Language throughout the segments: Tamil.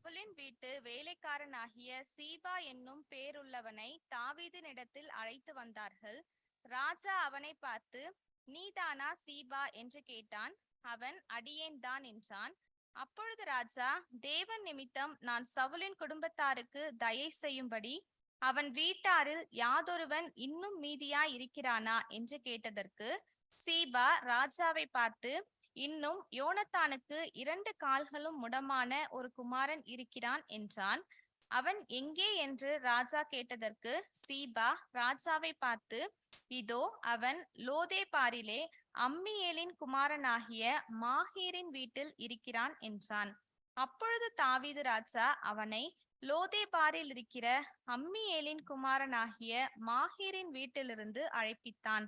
சவுலின் வீட்டு வேலைக்காரனாகிய சீபா என்னும் பேருள்ளவனை தாவீதினிடத்தில் அழைத்து வந்தார்கள். ராஜா அவனை பார்த்து, நீதானா சீபா என்று கேட்டான். அவன், அடியேன்தான் என்றான். அப்பொழுது ராஜா, தேவன் நிமித்தம் நான் சவுலின் குடும்பத்தாருக்கு தயை செய்யும்படி அவன் வீட்டாரில் யாதொருவன் இன்னும் மீதியாய் இருக்கிறானா என்று கேட்டதற்கு சீபா ராஜாவை பார்த்து, இன்னும் யோனத்தானுக்கு 2 கால்களும் முடமான ஒரு குமாரன் இருக்கிறான் என்றான். அவன் எங்கே என்று ராஜா கேட்டதற்கு சீபா ராஜாவை பார்த்து, இதோ அவன் லோதேபாரிலே அம்மியேலின் குமாரனாகிய மாகீரின் வீட்டில் இருக்கிறான் என்றான். அப்பொழுது தாவீது ராஜா அவனை லோதேபாரில் இருக்கிற அம்மியேலின் குமாரனாகிய மாகீரின் வீட்டிலிருந்து அழைப்பித்தான்.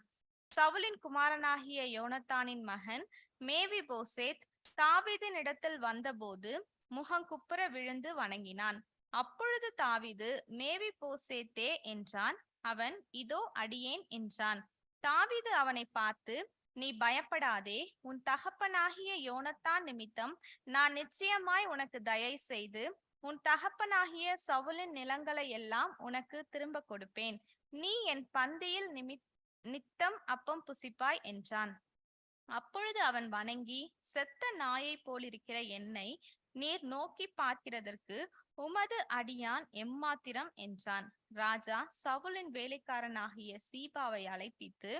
சவுலின் குமாரனாகிய யோனத்தானின் மகன் மேவிபோசேத் தாவீதின் இடத்தில் வந்தபோது முகங்குப்புற விழுந்து வணங்கினான். அப்பொழுது தாவீது, மேவிபோசேத்தே என்றான். அவன், இதோ அடியேன் என்றான். தாவீது அவனை பார்த்து, நீ பயப்படாதே, உன் தகப்பனாகிய யோனத்தான் நிமித்தம் நான் நிச்சயமாய் உனக்கு தயை செய்து உன் தகப்பனாகிய சவுலின் நிலங்களை எல்லாம் உனக்கு திரும்ப கொடுப்பேன். நீ என் பந்தியில் நித்தம் அப்பம் புசிப்பாய் என்றான். அப்பொழுது அவன் வணங்கி, செத்த நாயை போலிருக்கிற என்னை நீர் நோக்கி பார்க்கிறதற்கு உமது அடியான் எம்மாத்திரம் என்றான். ராஜா சவுலின் வேலைக்காரனாகிய சீபாவை அழைப்பித்து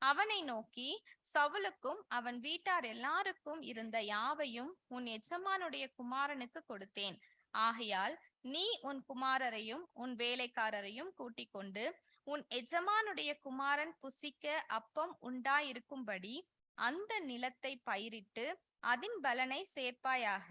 அவனை நோக்கி, சவுலுக்கும் அவன் வீட்டார் எல்லாருக்கும் இருந்த யாவையும் உன் எஜமானுடைய குமாரனுக்கு கொடுத்தேன். ஆகையால் நீ உன் குமாரரையும் உன் வேலைக்காரரையும் கூட்டிக் கொண்டு உன் எஜமானுடைய குமாரன் புசிக்க அப்பம் உண்டாயிருக்கும்படி அந்த நிலத்தை பயிரிட்டு அதன் பலனை சேர்ப்பாயாக.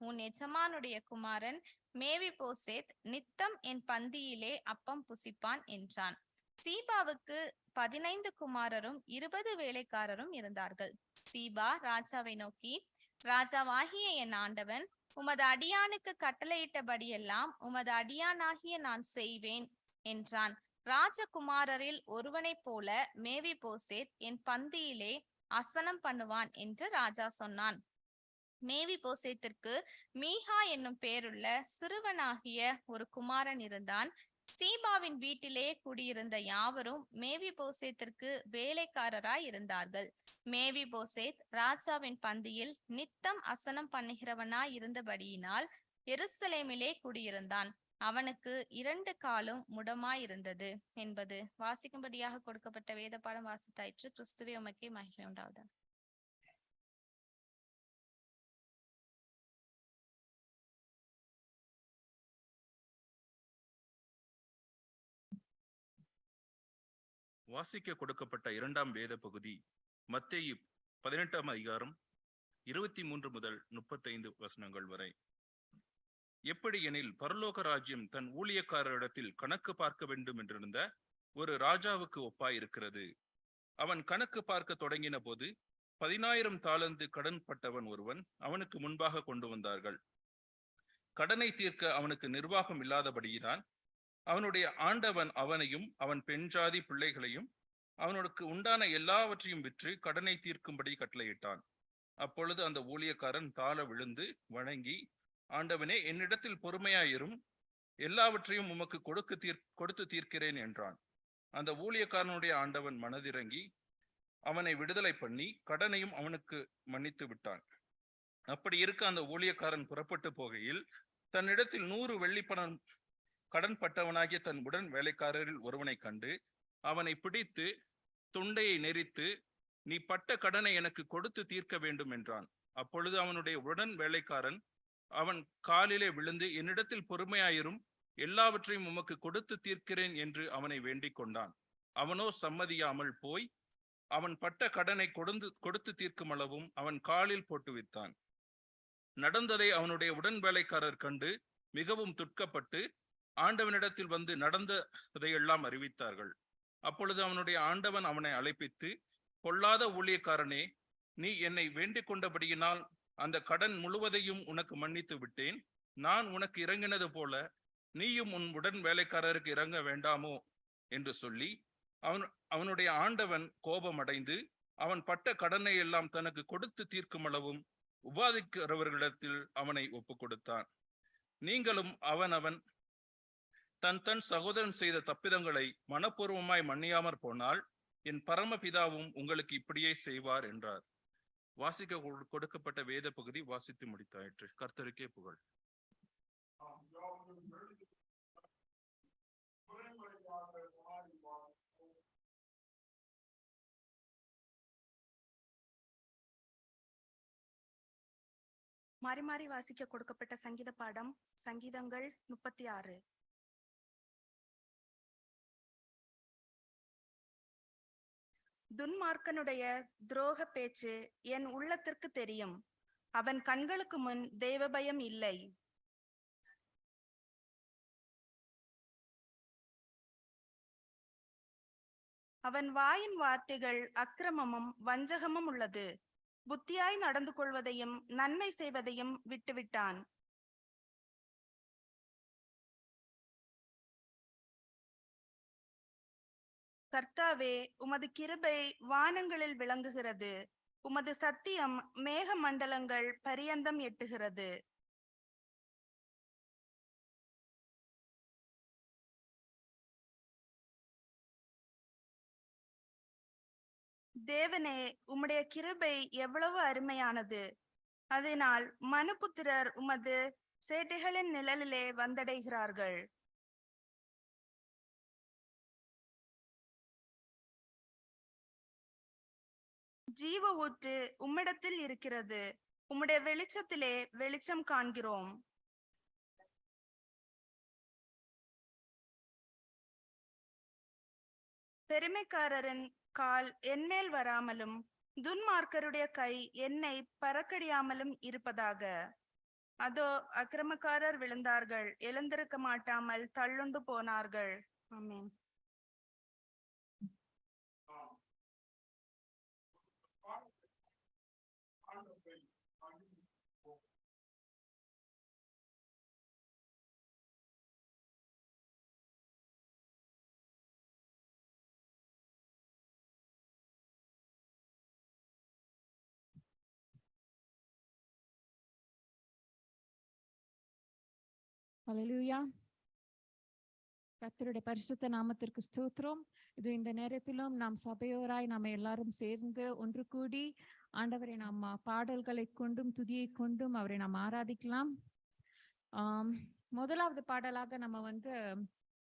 உன் எஜமானுடைய குமாரன் மேவிபோசேத் நித்தம் என் பந்தியிலே அப்பம் புசிப்பான் என்றான். சீபாவுக்கு 15 குமாரரும் 20 வேலைக்காரரும் இருந்தார்கள். சீபா ராஜாவை நோக்கி, ராஜாவாகிய என் ஆண்டவன், உமது அடியானுக்கு கட்டளையிட்டபடியெல்லாம் உமது அடியானாகிய நான் செய்வேன் என்றான். ராஜகுமாரரில் ஒருவனைப் போல மேவிபோசேத் என் பந்தியிலே அசனம் பண்ணுவான் என்று ராஜா சொன்னான். மேவிபோசேத்திற்கு மீகா என்னும் பேருள்ள சிறுவனாகிய ஒரு குமாரன் இருந்தான். சீபாவின் வீட்டிலே குடியிருந்த யாவரும் மேவிபோசேத்திற்கு வேலைக்காரராய் இருந்தார்கள். மேவிபோசேத் ராஜாவின் பந்தியில் நித்தம் அசனம் பண்ணுகிறவனாய் இருந்தபடியினால் எருசலேமிலே குடியிருந்தான். அவனுக்கு 2 காலும் முடமாயிருந்தது என்பது வாசிக்கும்படியாக கொடுக்கப்பட்ட வேத பாடம் வாசித்தாயிற்று. கிறிஸ்துவே உமக்கே மகிமை உண்டாவதாக. வாசிக்க கொடுக்கப்பட்ட 2ஆம் வேத பகுதி மத்தேயு 18ஆம் அதிகாரம் 23 முதல் 35 வசனங்கள் வரை. எப்படி எனில், பரலோக ராஜ்யம் தன் ஊழியக்காரரிடத்தில் கணக்கு பார்க்க வேண்டும் என்றிருந்த ஒரு ராஜாவுக்கு ஒப்பாயிருக்கிறது. அவன் கணக்கு பார்க்க தொடங்கின போது 10,000 தாலந்து கடன் பட்டவன் ஒருவன் அவனுக்கு முன்பாக கொண்டு வந்தார்கள். கடனை தீர்க்க அவனுக்கு நிர்வாகம் இல்லாதபடியினால் அவனுடைய ஆண்டவன் அவனையும் அவன் பெண் ஜாதி பிள்ளைகளையும் அவனுக்கு உண்டான எல்லாவற்றையும் விற்று கடனை தீர்க்கும்படி கட்டளையிட்டான். அப்பொழுது அந்த ஊழியக்காரன் தாழ விழுந்து வணங்கி, ஆண்டவனே, என்னிடத்தில் பொறுமையாயிரும், எல்லாவற்றையும் உமக்கு கொடுத்து தீர்க்கிறேன் என்றான். அந்த ஊழியக்காரனுடைய ஆண்டவன் மனதிறங்கி அவனை விடுதலை பண்ணி கடனையும் அவனுக்கு மன்னித்து விட்டான். அப்படி இருக்க அந்த ஊழியக்காரன் புறப்பட்டு போகையில் தன்னிடத்தில் 100 வெள்ளிப்பணம் கடன் பட்டவனாகிய தன் உடன் வேலைக்காரரில் ஒருவனை கண்டு அவனை பிடித்து தொண்டையை நெரித்து, நீ பட்ட கடனை எனக்கு கொடுத்து தீர்க்க வேண்டும் என்றான். அப்பொழுது அவனுடைய உடன் வேலைக்காரன் அவன் காலிலே விழுந்து, என்னிடத்தில் பொறுமையாயிரும், எல்லாவற்றையும் உமக்கு கொடுத்து தீர்க்கிறேன் என்று அவனை வேண்டிக் கொண்டான். அவனோ சம்மதியாமல் போய் அவன் பட்ட கடனை கொடுத்து தீர்க்கும் அளவும் அவன் காலில் போட்டு வித்தான். நடந்ததை அவனுடைய உடன் வேலைக்காரர் கண்டு மிகவும் துக்கப்பட்டு ஆண்டவனிடத்தில் வந்து நடந்ததையெல்லாம் அறிவித்தார்கள். அப்பொழுது அவனுடைய ஆண்டவன் அவனை அழைப்பித்து, பொல்லாத ஊழியக்காரனே, நீ என்னை வேண்டிக் கொண்டபடியினால் அந்த கடன் முழுவதையும் உனக்கு மன்னித்து விட்டேன். நான் உனக்கு இறங்கினது போல நீயும் உன் உடன் வேலைக்காரருக்கு இறங்க வேண்டாமோ என்று சொல்லி அவனுடைய ஆண்டவன் கோபமடைந்து அவன் பட்ட கடனை எல்லாம் தனக்கு கொடுத்து தீர்க்கும் அளவும் உபாதிக்கிறவர்களிடத்தில் அவனை ஒப்பு கொடுத்தான். நீங்களும் அவன் தன் சகோதரன் செய்த தப்பிதங்களை மனப்பூர்வமாய் மன்னியாமற் போனால் என் பரமபிதாவும் உங்களுக்கு இப்படியே செய்வார் என்றார். வாசிக்க கொடுக்கப்பட்ட வேத பகுதி வாசித்து முடித்தாயிற்று. கர்த்தருக்கே புகழ். மாறி மாறி வாசிக்க கொடுக்கப்பட்ட சங்கீத பாடம் சங்கீதங்கள் 36. துன்மார்க்கனுடைய துரோக பேச்சு என் உள்ளத்திற்கு தெரியும். அவன் கண்களுக்கு முன் தெய்வ பயம் இல்லை. அவன் வாயின் வார்த்தைகள் அக்கிரமமும் வஞ்சகமும் உள்ளது. புத்தியாய் நடந்து கொள்வதையும் நன்மை செய்வதையும் விட்டுவிட்டான். கர்த்தாவே, உமது கிருபை வானங்களில் விளங்குகிறது. உமது சத்தியம் மேக மண்டலங்கள் பரியந்தம் எட்டுகிறது. தேவனே, உம்முடைய கிருபை எவ்வளவு அருமையானது! அதனால் மனுபுத்திரர் உமது சேட்டைகளின் நிழலிலே வந்தடைகிறார்கள். ஜீவ ஊற்று உம்மிடத்தில் இருக்கிறது. உம்முடைய வெளிச்சத்திலே வெளிச்சம் காண்கிறோம். பெருமைக்காரரின் கால் என்மேல் வராமலும் துன்மார்க்கருடைய கை என்னை பறக்கடியாமலும் இருப்பதாக. அதோ, அக்கிரமக்காரர் விழுந்தார்கள், எழுந்திருக்க மாட்டாமல் தள்ளுண்டு போனார்கள். ஆமென். ஹல்லேலூயா. கர்த்தருடைய பரிசுத்த நாமத்திற்கு ஸ்தோத்திரம். இது இந்த நேரத்திலும் நாம் சபையோராய் நாம் எல்லாரும் சேர்ந்து ஒன்று கூடி ஆண்டவரை நாம் பாடல்களை கொண்டும் துதியை கொண்டும் அவரை நாம் ஆராதிக்கலாம். முதலாவது பாடலாக நம்ம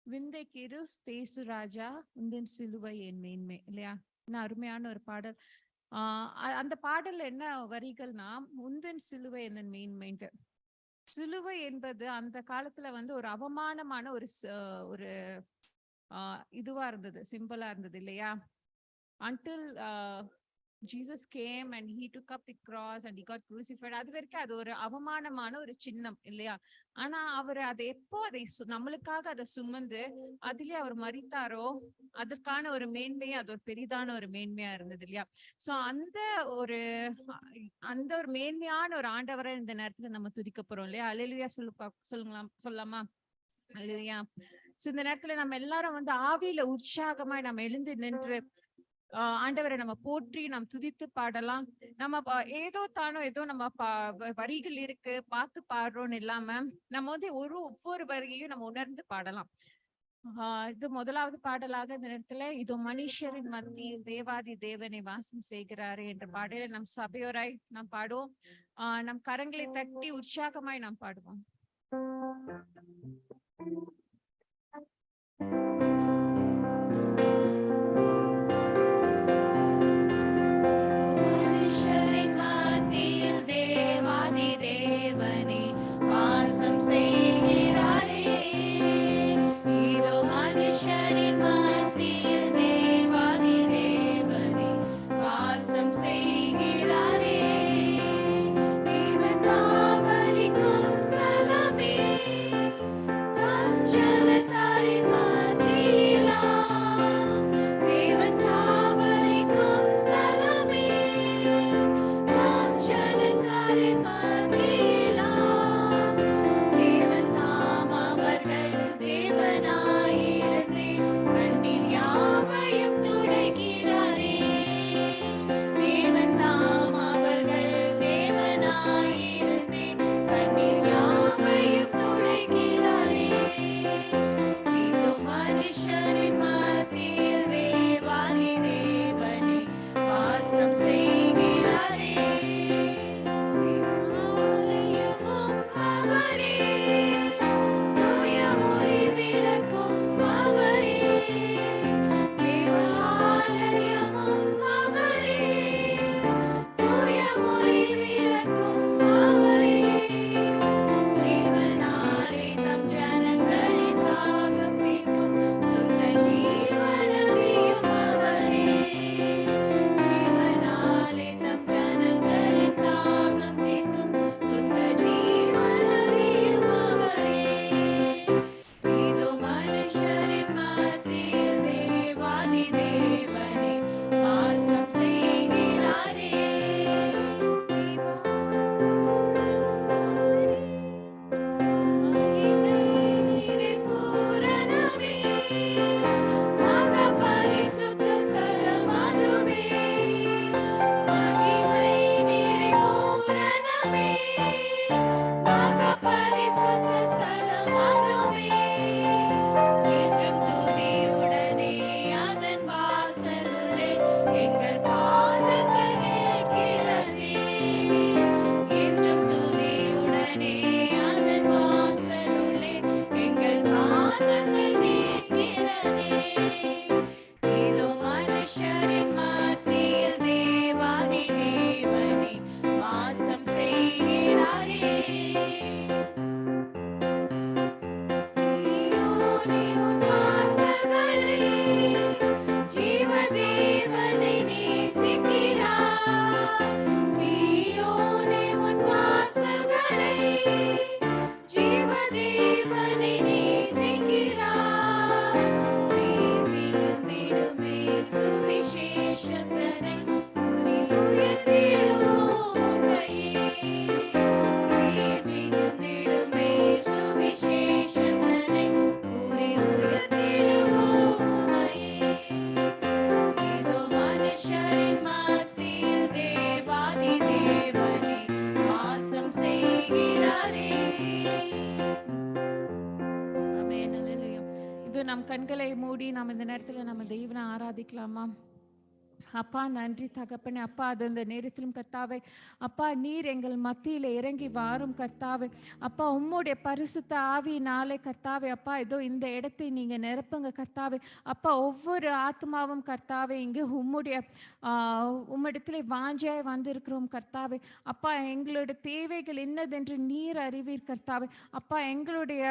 விந்தை கிரு தேசு ராஜா உந்தன் சிலுவை என் மேன்மை, இல்லையா? இன்னும் அருமையான ஒரு பாடல். அந்த பாடல்ல என்ன வரிகள்னா, உந்தன் சிலுவை என்னன் மேன்மைன்ட்டு. சிலுவை என்பது அந்த காலத்துல ஒரு அவமானமான ஒரு இதுவா இருந்தது, சிம்பிளா இருந்தது, இல்லையா? Until Jesus came and he took up the cross and he got crucified. அது வரைக்கும் அது ஒரு அவமானமான ஒரு சின்னம் இல்லையா? ஆனா அவர் அதை எப்போ அதை நம்மளுக்காக அதை சுமந்து அதுலயே அவர் மரித்தாரோ அதற்கான ஒரு மேன்மையா அது ஒரு பெரிதான ஒரு மேன்மையா இருந்தது இல்லையா? சோ ஒரு அந்த ஒரு மேன்மையான ஒரு ஆண்டவரை இந்த நேரத்துல நம்ம துதிக்க போறோம் இல்லையா? அல்லேலூயா சொல்லலாமா? அல்லேலூயா. சோ இந்த நேரத்துல நம்ம எல்லாரும் வந்து ஆவியில உற்சாகமா நம்ம எழுந்து நின்று ஆண்டவரை நம்ம போற்றி நாம் துதித்து பாடலாம். நம்ம ஏதோ நம்ம வரிகள் இருக்கு பார்த்து பாடுறோம்னு இல்லாம நம்ம வந்து ஒவ்வொரு வரியையும் நம்ம உணர்ந்து பாடலாம். இது முதலாவது பாடலாக இந்த நேரத்துல இதோ மனுஷரின் மத்தியில் தேவாதி தேவனை வாசம் செய்கிறாரு என்ற பாடலை நம் சபையோராய் நாம் பாடுவோம். நம் கரங்களை தட்டி உற்சாகமாய் நாம் பாடுவோம். நம் கண்களை மூடி நாம் இந்த நேரத்துல நம்ம தெய்வனை ஆராதிக்கலாமா? அப்பா நன்றி தகப்பனே. அப்பா அது இந்த நேரத்திலும் கர்த்தாவே அப்பா நீர் எங்கள் மத்தியில இறங்கி வாரும் கர்த்தாவே. அப்பா உம்முடைய பரிசுத்த ஆவியினாலே கர்த்தாவே அப்பா ஏதோ இந்த இடத்தை நீங்க நிரப்புங்க கர்த்தாவே. அப்பா ஒவ்வொரு ஆத்மாவும் கர்த்தாவே இங்கு உம்மிடத்திலே வாஞ்சாய் வந்திருக்கிறோம் கர்த்தாவே. அப்பா எங்களுடைய தேவைகள் என்னதென்று நீர் அறிவீர் கர்த்தாவே. அப்பா எங்களுடைய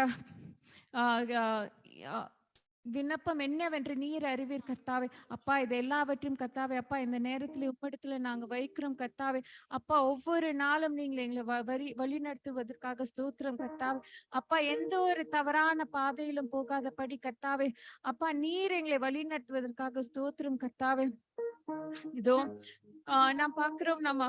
விண்ணப்பம் என்னவென்று நீர் அறிவீர் கர்த்தாவே. அப்பா இது எல்லாவற்றையும் கர்த்தாவே அப்பா இந்த நேரத்துல உம்மிடத்துல நாங்க வைக்கிறோம் கர்த்தாவே. அப்பா ஒவ்வொரு நாளும் நீங்கள் எங்களை வழி நடத்துவதற்காக ஸ்தோத்திரம் கர்த்தாவே. அப்பா எந்த ஒரு தவறான பாதையிலும் போகாதபடி கர்த்தாவே அப்பா நீர் எங்களை வழி நடத்துவதற்காக ஸ்தோத்திரம் கர்த்தாவே. இதோ நாம் பார்க்கிறோம் நம்ம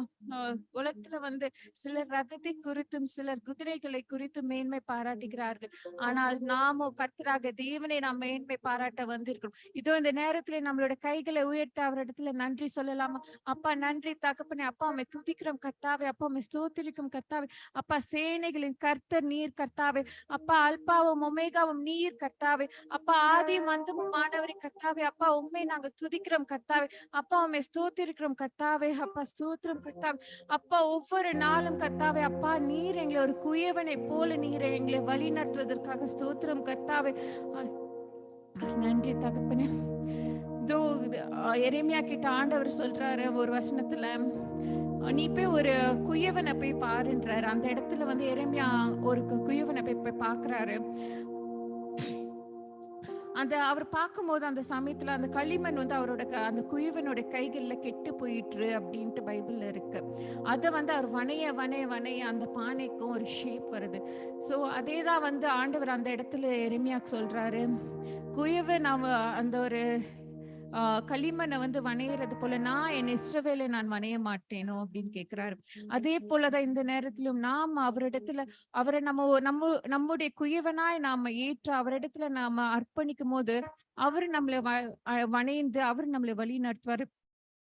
உலகத்துல வந்து சிலர் ரதத்தை குறித்தும் சிலர் குதிரைகளை குறித்தும் மேன்மை பாராட்டுகிறார்கள். ஆனால் நாமோ கர்த்தராக தேவனை நாம் மேன்மை பாராட்ட வந்திருக்கிறோம். இதோ இந்த நேரத்துல நம்மளோட கைகளை உயர்த்த அவரிடத்துல நன்றி சொல்லலாமா? அப்பா நன்றி தகப்பனே. அப்பா உம்மை துதிக்கிறோம் கர்த்தாவே. அப்பா உம்மை ஸ்தோத்திரிக்கும் கர்த்தாவே. அப்பா சேனைகளின் கர்த்தர் நீர் கர்த்தாவே. அப்பா அல்பாவும் ஒமேகாவும் நீர் கர்த்தாவே. அப்பா ஆதியும் அந்தமும் மாணவரின் கர்த்தாவே. அப்பா உம்மை நாங்கள் துதிக்கிறோம் கர்த்தாவே. அப்பா உம்மை ஸ்தோத்திரிக்கிறோம் கர்த்தாவே. அப்பா ஸ்தோத்திரம் கர்த்தாவே. அப்பா ஒவ்வொரு நாளும் கர்த்தாவே அப்பா நீர் எங்களை ஒரு குயவனை போல நீர் எங்களை வழி நடத்துவதற்காக ஸ்தோத்திரம் கர்த்தாவே. நன்றி தகப்பனே. இதோ எரேமியா கிட்ட ஆண்டவர் சொல்றாரு ஒரு வசனத்துல, நீ போய் ஒரு குயவனை போய் பாருன்றாரு. அந்த இடத்துல வந்து எரேமியா ஒரு குயவனை போய் பாக்குறாரு. அவர் பார்க்கும்போது அந்த சமயத்துல அந்த களிமண் வந்து அவரோட அந்த குயவனோட கைகள்ல கெட்டு போயிட்டு அப்படின்ட்டு பைபிள்ல இருக்கு. அதை வந்து அவர் வணைய வணைய வணைய அந்த பானைக்கும் ஒரு ஷேப் வருது. சோ அதேதான் வந்து ஆண்டவர் அந்த இடத்துல எரேமியாக்கு சொல்றாரு, குயவன் அந்த ஒரு களிமண்ணை வந்து வணையறது போல நான் என் இஸ்ரவேலை நான் வணைய மாட்டேனோ அப்படின்னு கேட்கிறாரு. அதே போலதான் இந்த நேரத்திலும் நாம் அவரிடத்துல அவரை நம்முடைய குயவனாய் நாம ஏற்று அவரிடத்துல நாம அர்ப்பணிக்கும் போது அவரு நம்மளை வணைந்து அவர் நம்மளை வழி நடத்துவாரு.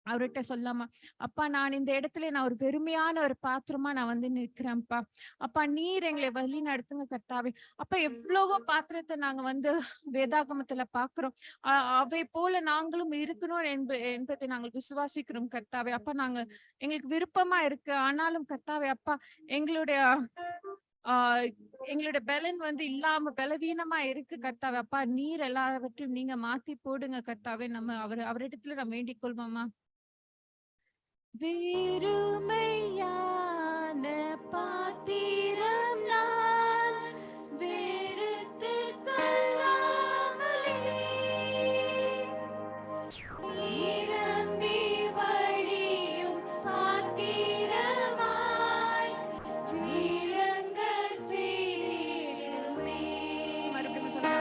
அவர்கிட்ட சொல்லாமா, அப்பா நான் இந்த இடத்துல நான் ஒரு பெருமையான ஒரு பாத்திரமா நான் வந்து நிற்கிறேன்ப்பா. அப்பா நீர் எங்களை வழி நடத்துங்க கர்த்தாவே. அப்பா எவ்வளவோ பாத்திரத்தை நாங்க வந்து வேதாகமத்துல பாக்குறோம். அவை போல நாங்களும் இருக்கணும் என்பதை நாங்கள் விசுவாசிக்கிறோம் கர்த்தாவே. அப்பா எங்களுக்கு விருப்பமா இருக்கு. ஆனாலும் கர்த்தாவே அப்பா எங்களுடைய எங்களோட பலன் வந்து இல்லாம பலவீனமா இருக்கு கர்த்தாவே. அப்பா நீர் எல்லாவற்றையும் நீங்க மாத்தி போடுங்க கர்த்தாவே. நம்ம அவரிடத்துல நம்ம வேண்டிக் கொள்வோமா? வெறுமையான பாத்திரம் நான் வெறுத்து தள்ளாமலே நிரம்பி வழியும் பாத்திரமாய் விளங்க செய்திடுமே. மறுபடியும் சொல்லுங்க,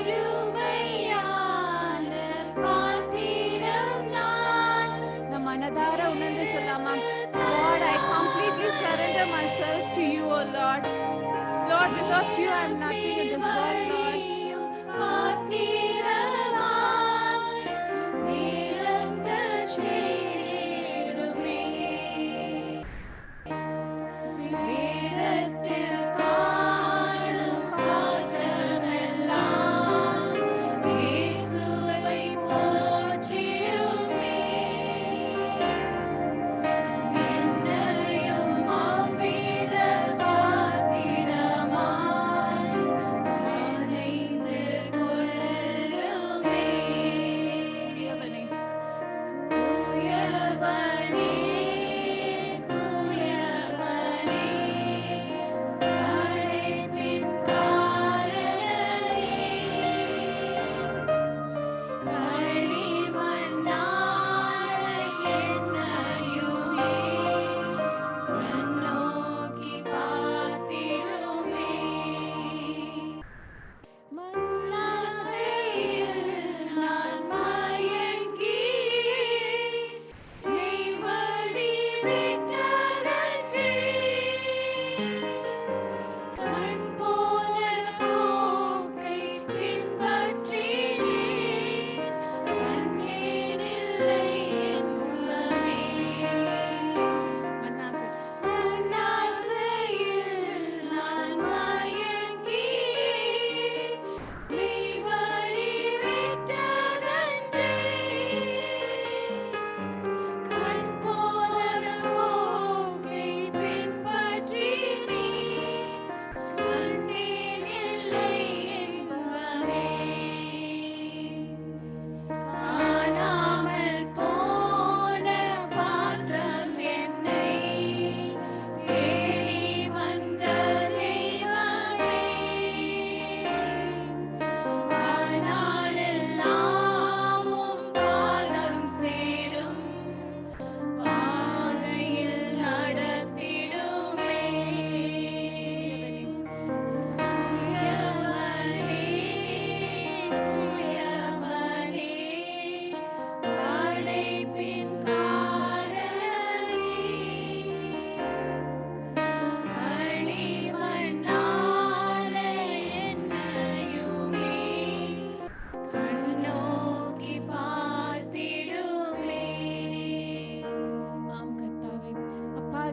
வெறுமையான பாத்திரம் நான். நம்ம மனதார உணர்ந்து சொல்லாமா, Lord, I completely surrender myself to you, O Lord. Lord, without you I am nothing in this world, Lord.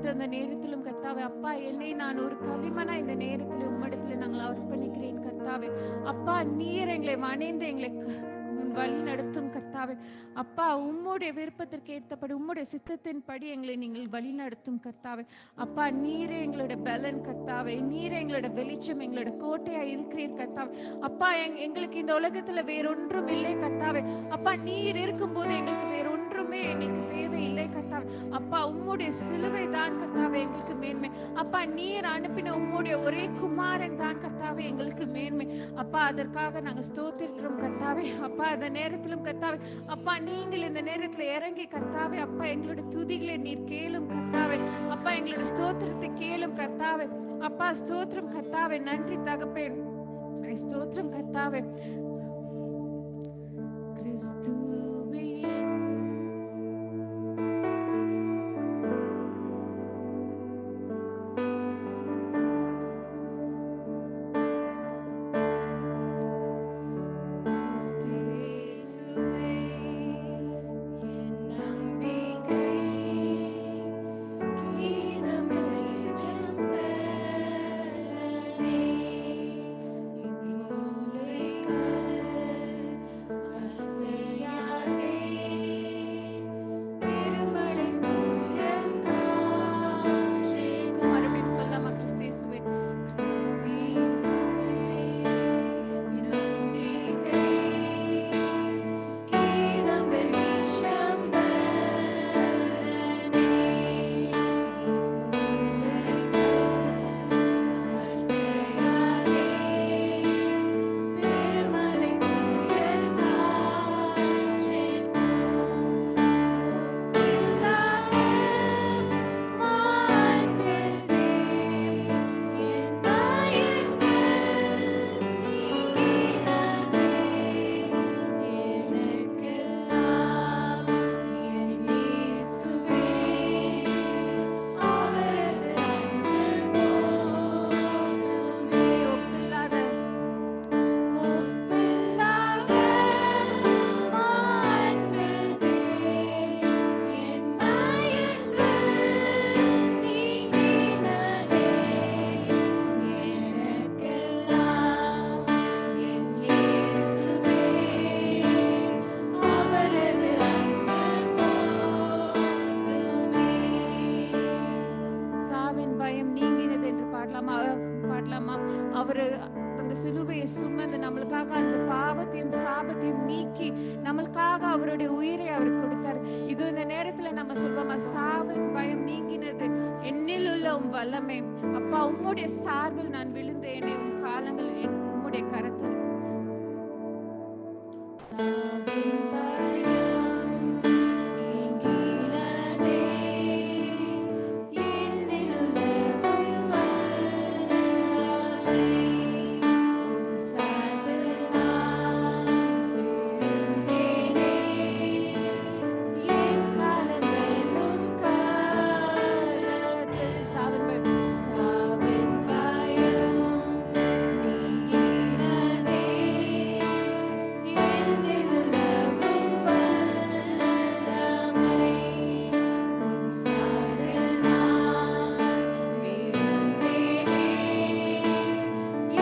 இப்பொழுது அந்த நேரத்திலும் கர்த்தாவே அப்பா, என்னை நான் ஒரு களிமனா இந்த நேரத்தில் உம்மிடத்தில் நாங்கள் அர்ப்பணிக்கிறேன் கர்த்தாவே. அப்பா, நீர் எங்களை வணைந்து எங்களை வழி நடத்தும் கர்த்தாவே. அப்பா, உம்முடைய விருப்பத்திற்கு ஏற்றபடி உம்முடைய சித்தத்தின்படி எங்களை நீங்கள் வழி நடத்தும் கர்த்தாவே. அப்பா, நீரே எங்களோட பலன் கர்த்தாவே. நீரே எங்களோட வெளிச்சம், எங்களோட கோட்டையா இருக்கிறீர் கர்த்தாவே. அப்பா, எங்களுக்கு இந்த உலகத்துல வேறொன்றும் இல்லை கர்த்தாவே. அப்பா, நீர் இருக்கும்போது எங்களுக்கு வேறொன்றுமே எங்களுக்கு தேவையில்லை கர்த்தாவே. அப்பா, உம்முடைய சிலுவை தான் கர்த்தாவே எங்களுக்கு மேன்மை. அப்பா, நீர் அனுப்பின உம்முடைய ஒரே குமாரன் தான் கர்த்தாவே எங்களுக்கு மேன்மை. அப்பா, அதற்காக நாங்கள் ஸ்தோத்திரிக்கிறோம் கர்த்தாவே. அப்பா, அந்த நேரத்திலும் கர்த்தாவே அப்பா, நீங்கள் இந்த நேரத்துல இறங்கி கர்த்தாவே அப்பா, எங்களோட துதிகளை நீர் கேளும் கர்த்தாவே. அப்பா, எங்களோட ஸ்தோத்திரத்தை கேளும் கர்த்தாவே. அப்பா, ஸ்தோத்திரம் கர்த்தாவே. நன்றி தகப்பே, ஸ்தோத்திரம் கர்த்தாவே. கிறிஸ்துவே பாடலாமா? அவரு அந்த சிலுவையை சுமந்து நம்மளுக்காக அந்த பாவத்தையும் சாபத்தையும் நீக்கி நம்மளுக்காக அவருடைய உயிரை அவர் கொடுத்தார். இது இந்த நேரத்துல நம்ம சொல்வோமா, சாவின் பயம் நீங்கினது என்னில் உள்ள உம் வல்லமை. அப்பா, உம்முடைய சார்பில் நான் விழுந்தேனே, உம் காலங்கள் உம்முடைய கரத்தில். சாவின் பயம் நீங்கினதே, என்னில் உள்ள உம் வல்லமை. உம் சார்பில் நான் விழுந்தேனே, என் காலங்கள் உம் கரத்தில். சாவின் பயம், சாவின் பயம் நீங்கினதே, என்னில் உள்ள உம் வல்லமை. உம் சார்பில் நான் விழுந்தேனே,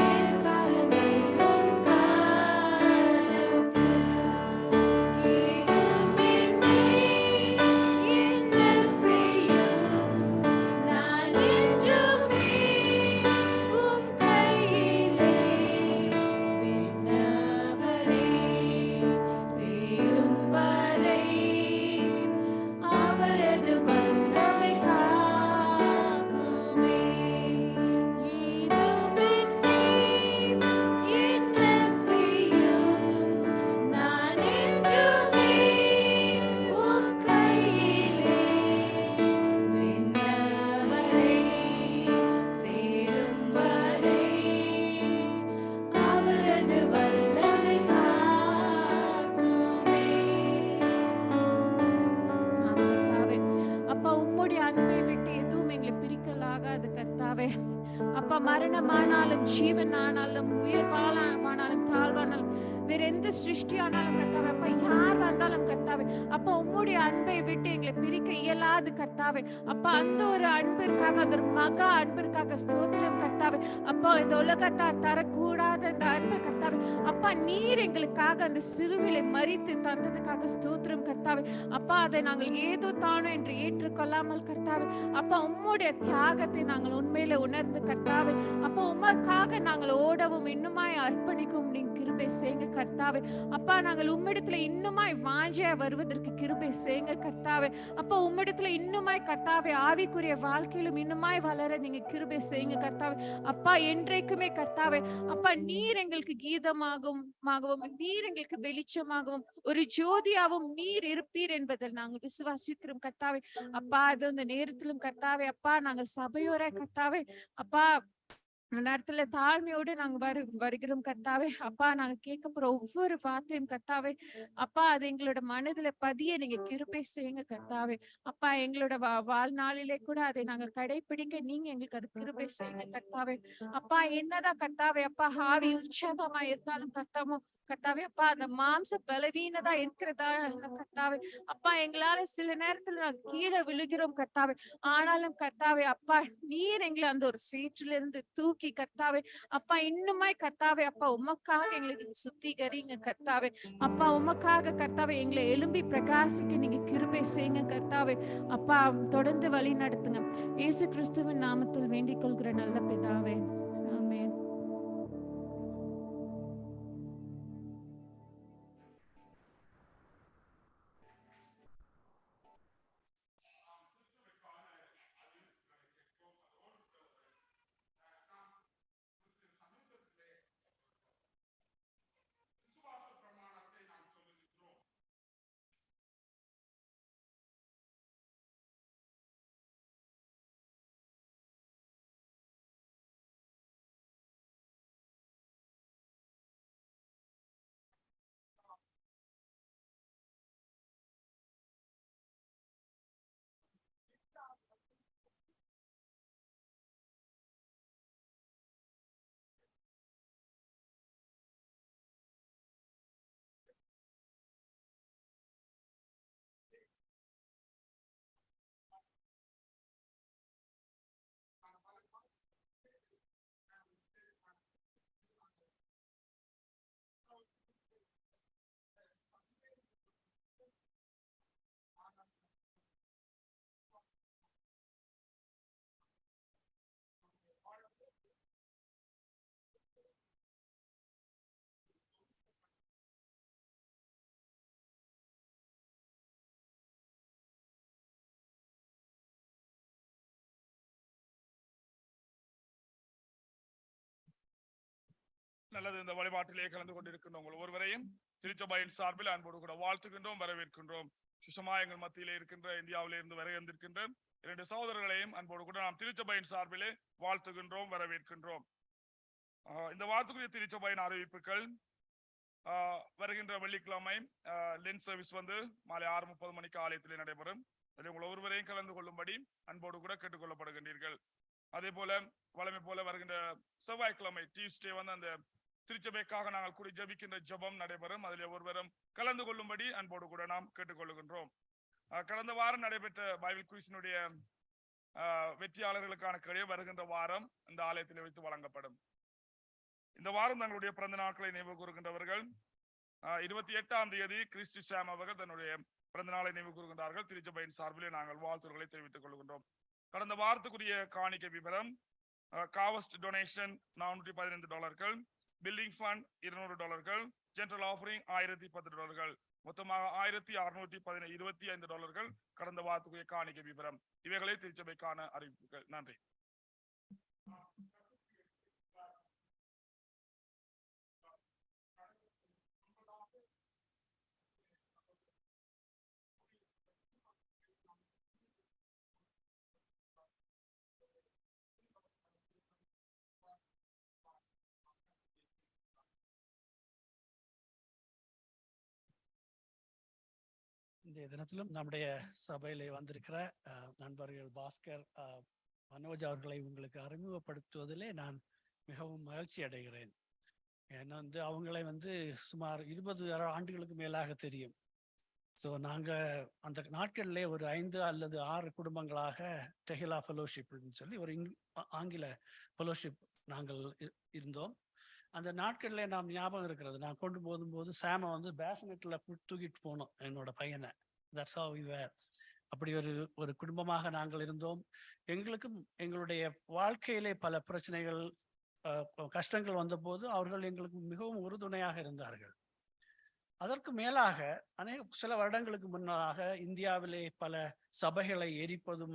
என் காலங்கள் உம் கரத்தில். ஏதும் என்னை என்ன செய்யும், நான் என்றுமே உம் கையிலே. விண்ணவரே சேரும் வரை அவரது வல்லமை காக்குமே. ஏதும் என்னை என்ன செய்யும், நான் என்றுமே உம் கையிலே. விண்ணவரை சேரும் வரை அவரது வல்லமை காக்குமே. கர்த்தாவே, அப்பா, உம்முடைய அன்பை விட்டு எதுவும் எங்களை பிரிக்கலாகாது கர்த்தாவே. அப்பா, மரணமானாலும் ஜீவன் ஆனாலும் உயர்வானாலும் தாழ்வானாலும் வேற எந்த சிருஷ்டி ஆனாலும் கர்த்தாவே, அப்பா யார் வந்தாலும் கர்த்தாவே, அப்பா உம்முடைய அன்பை விட்டு எங்களை பிரிக்க இயலாது கர்த்தாவே. அப்பா அந்த ஒரு அன்பிற்காக, அந்த ஒரு மகா அன்பிற்காக ஸ்தோத்திரம் கர்த்தாவே. அப்பா இந்த உலகத்தார் தரக்கூடாத அந்த அன்பு கர்த்தாவே, அப்பா நீர் எங்களுக்காக அந்த சிலுவையிலே மரித்து தந்ததுக்காக ஸ்தோத்திரம் கர்த்தாவே. அப்பா அதை நாங்கள் ஏதோ தானோ என்று ஏற்றுக்கொள்ளாமல் கர்த்தாவே, அப்பா உம்முடைய தியாகத்தை நாங்கள் உண்மையிலே உணர்ந்து கர்த்தாவே, அப்பா உமக்காக நாங்கள் ஓடவும் இன்னுமாய் அர்ப்பணிக்கவும் நீங்க கிருபை செய்யுங்க கர்த்தாவே. அப்பா நாங்கள் உம்மிடத்துல இன்னுமாய் வாஞ்சையா வருவதற்கு கிருபை செய்யுங்க கர்த்தாவே. அப்பா உம்மிடத்துல இன்னுமாய் கர்த்தாவே ஆவிக்குரிய வாழ்க்கையிலும் இன்னுமாய் வளர நீங்க கிருபை செய்யுங்க கர்த்தாவே. அப்பா என்றைக்குமே கர்த்தாவே, அப்பா நீர் எங்களுக்கு கீதமாகவும் நீர் எங்களுக்கு வெளிச்சமாகவும் ஒரு ஜோதியாகவும் நீர் இருப்பீர் என்பதை நாங்கள் விசுவாசிக்கிறோம் கர்த்தாவே. அப்பா அது அந்த நேரத்திலும் கர்த்தாவே, அப்பா நாங்கள் சபையோர கர்த்தாவே, அப்பா அந்த நேரத்துல தாழ்மையோடு நாங்க வருகிறோம் கர்த்தாவே. அப்பா நாங்க கேட்க போற ஒவ்வொரு வார்த்தையும் கர்த்தாவே, அப்பா அது எங்களோட மனதுல பதிய நீங்க கிருபை செய்யுங்க கர்த்தாவே. அப்பா எங்களோட வாழ்நாளிலே கூட அதை நாங்க கடைபிடிக்க நீங்க எங்களுக்கு அது கிருபை செய்யுங்க கர்த்தாவே. அப்பா என்னதான் கர்த்தாவே, அப்பா ஆவி உற்சாகமா இருந்தாலும் கர்த்தாவே, அப்பா அந்த மாம்ச பலவீனதா இருக்கிறதா கர்த்தாவே, அப்பா எங்களால சில நேரத்துல நாங்க கீழே விழுகிறோம் கர்த்தாவே. ஆனாலும் கர்த்தாவே, அப்பா நீர் எங்களை அந்த ஒரு சேற்றில இருந்து தூக்கி கர்த்தாவே, அப்பா இன்னுமாய் கர்த்தாவே, அப்பா உமக்காக எங்களை நீங்க சுத்திகரிங்க கர்த்தாவே. அப்பா உமக்காக கர்த்தாவே எங்களை எழும்பி பிரகாசிக்க நீங்க கிருபை செய்யுங்க கர்த்தாவே. அப்பா தொடர்ந்து வழி நடத்துங்க. இயேசு கிறிஸ்துவின் நாமத்தில் வேண்டிக் கொள்கிற நல்ல பிதாவே, ஆமென். நல்லது. இந்த வழிபாட்டிலே கலந்து கொண்டிருக்கின்ற உங்கள் ஒருவரையும் திருச்சபையின் சார்பில் அன்போடு கூட வாழ்த்துகின்றோம், வரவேற்கின்றோம். சுஷமா எங்கள் மத்தியிலே இருக்கின்ற இந்தியாவிலே இருந்து வருகின்ற 2 சகோதரர்களையும் அன்போடு கூட நாம் திருச்சபையின் சார்பிலே வாழ்த்துகின்றோம், வரவேற்கின்றோம். இந்த வாழ்த்துக்குரிய திருச்சபையின் அறிவிப்புகள், வருகின்ற வெள்ளிக்கிழமை லென்ஸ் சர்வீஸ் வந்து மாலை 6:30 மணிக்கு ஆலயத்திலே நடைபெறும். அதில் உங்கள் ஒருவரையும் கலந்து கொள்ளும்படி அன்போடு கூட கேட்டுக்கொள்ளப்படுகின்றீர்கள். அதே போல வழமை போல வருகின்ற செவ்வாய்க்கிழமை டியூஸ்டே வந்து அந்த திருச்சபைக்காக நாங்கள் கூடி ஜபிக்கின்ற ஜபம் நடைபெறும். அதில் ஒருவரும் கலந்து கொள்ளும்படி அன்போடு கூட நாம் கேட்டுக்கொள்கின்றோம். கடந்த வாரம் நடைபெற்ற பைபிள் குயிஸினுடைய வெற்றியாளர்களுக்கான கிடையே வருகின்ற வாரம் இந்த ஆலயத்தில் வைத்து வழங்கப்படும். இந்த வாரம் தங்களுடைய பிறந்த நாட்களை நினைவு கூறுகின்றவர்கள் 28ஆம் தேதி கிறிஸ்டி சாம் அவர்கள் தன்னுடைய பிறந்த நாளை நினைவு கூறுகின்றார்கள். திருச்சபையின் சார்பிலே நாங்கள் வாழ்த்துக்களை தெரிவித்துக் கொள்கின்றோம். கடந்த வாரத்துக்குரிய காணிக்கை விவரம்: harvest donation $415, building fund $200, general offering $1010, மொத்தமாக $1625 கடந்த வாரத்துக்குரிய காணிக்கை விவரம். இவைகளே திருச்சபைக்கான அறிவிப்புகள். நன்றி. இந்த தினத்திலும் நம்முடைய சபையிலே வந்திருக்கிற நண்பர்கள் பாஸ்கர், மனோஜ் அவர்களை உங்களுக்கு அறிமுகப்படுத்துவதிலே நான் மிகவும் மகிழ்ச்சி அடைகிறேன். ஏன்னா அவங்களை சுமார் 20 ஆண்டுகளுக்கு மேலாக தெரியும். ஸோ நாங்க அந்த நாட்களிலே ஒரு 5 அல்லது 6 குடும்பங்களாக டெஹிலா ஃபெலோஷிப்னு சொல்லி ஒரு ஆங்கில ஃபெலோஷிப் நாங்கள் இருந்தோம். அந்த நாட்களில் நாம் ஞாபகம் இருக்கிறது, நான் கொண்டு போகும்போது சாமை வந்து பேஸ்னெட்டில் தூக்கிட்டு போனோம் என்னோட பையனை. That's how we were. அப்படி ஒரு குடும்பமாக நாங்கள் இருந்தோம். எங்களுக்கும் எங்களுடைய வாழ்க்கையிலே பல பிரச்சனைகள் கஷ்டங்கள் வந்தபோது அவர்கள் எங்களுக்கு மிகவும் உறுதுணையாக இருந்தார்கள். அதற்கு மேலாக சில வருடங்களுக்கு முன்னதாக இந்தியாவிலே பல சபைகளை எரிப்பதும்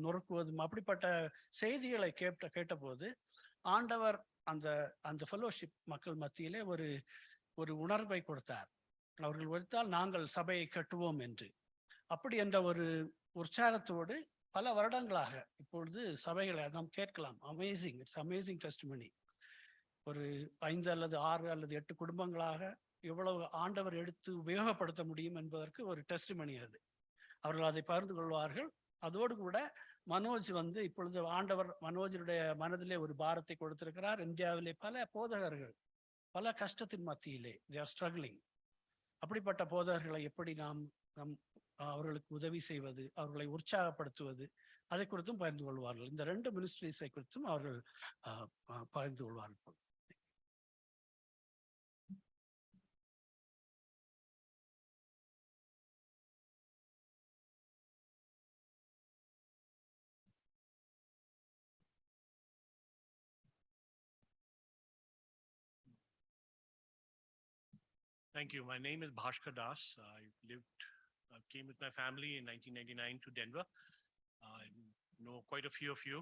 நொறுக்குவதும் அப்படிப்பட்ட செய்திகளை கேட்டபோது ஆண்டவர் அந்த அந்த ஃபெலோஷிப் மக்கள் மத்தியிலே ஒரு உணர்வை கொடுத்தார். அவர்கள் உழைத்தால் நாங்கள் சபையை கட்டுவோம் என்று. அப்படி என்ற ஒரு உற்சாகத்தோடு பல வருடங்களாக இப்பொழுது சபைகளை நாம் கேட்கலாம். Amazing, it's amazing testimony. ஒரு 5 அல்லது 6 அல்லது 8 குடும்பங்களாக எவ்வளவு ஆண்டவர் எடுத்து உபயோகப்படுத்த முடியும் என்பதற்கு ஒரு டெஸ்டிமனி அது. அவர்கள் அதை பகிர்ந்து கொள்வார்கள். அதோடு கூட மனோஜ் வந்து இப்பொழுது ஆண்டவர் மனோஜனுடைய மனதிலே ஒரு பாரத்தை கொடுத்திருக்கிறார். இந்தியாவிலே பல போதகர்கள் பல கஷ்டத்தின் மத்தியிலே they are struggling. அப்படிப்பட்ட போதகர்களை எப்படி நாம் அவர்களுக்கு உதவி செய்வது, அவர்களை உற்சாகப்படுத்துவது, அதை குறித்தும் பகிர்ந்து கொள்வார்கள். இந்த 2 மினிஸ்ட்ரிஸை குறித்தும் அவர்கள் பகிர்ந்து கொள்வார்கள். Thank you. My name is Bhaskar Das. I came with my family in 1999 to Denver. I know quite a few of you.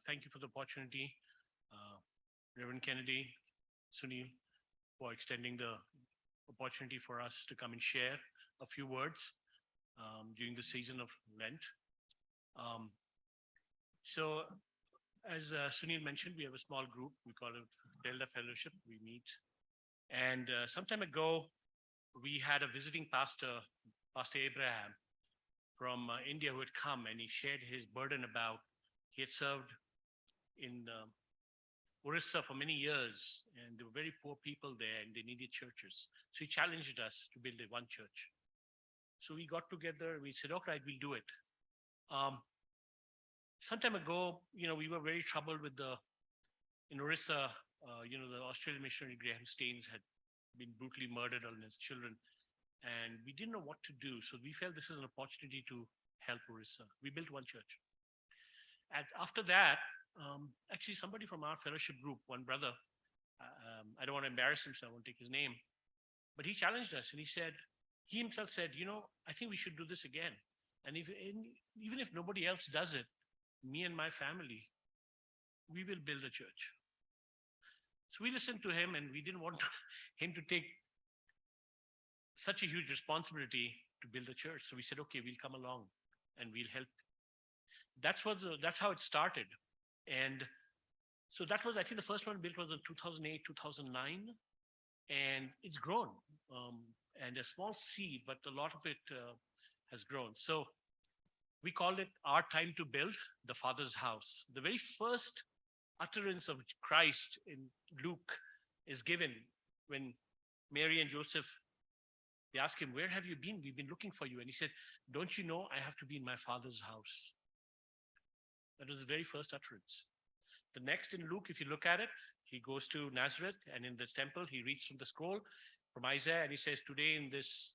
Thank you for the opportunity, Reverend Kennedy, Sunil, for extending the opportunity for us to come and share a few words during the season of Lent. As Sunil mentioned, we have a small group. We call it Delta Fellowship. We meet. And some time ago, we had a visiting pastor, Pastor Abraham, from India, who had come and he shared his burden about he had served in Orissa for many years, and there were very poor people there and they needed churches. So he challenged us to build one church. So we got together, we said, okay, right, we'll do it. Some time ago, we were very troubled with in Orissa, the Australian missionary Graham Staines had been brutally murdered on his children, and we didn't know what to do. So we felt this is an opportunity to help Orissa. We built one church. And after that, actually somebody from our fellowship group, one brother, I don't want to embarrass him, so I won't take his name, but he challenged us and he himself said, I think we should do this again. And even if nobody else does it, me and my family, we will build a church. So we listened to him, and we didn't want him to take such a huge responsibility to build a church. So we said, okay, we'll come along and we'll help. That's how it started. And so that was, I think the first one built was in 2008, 2009, and it's grown. And a small seed, but a lot of it has grown. So we called it Our Time to Build the Father's House. The very first utterance of Christ in Luke is given when Mary and Joseph, they ask him, where have you been? We've been looking for you. And he said, don't you know I have to be in my Father's house? That was the very first utterance. The next in Luke, if you look at it, he goes to Nazareth, and in this temple, he reads from the scroll from Isaiah, and he says, today in this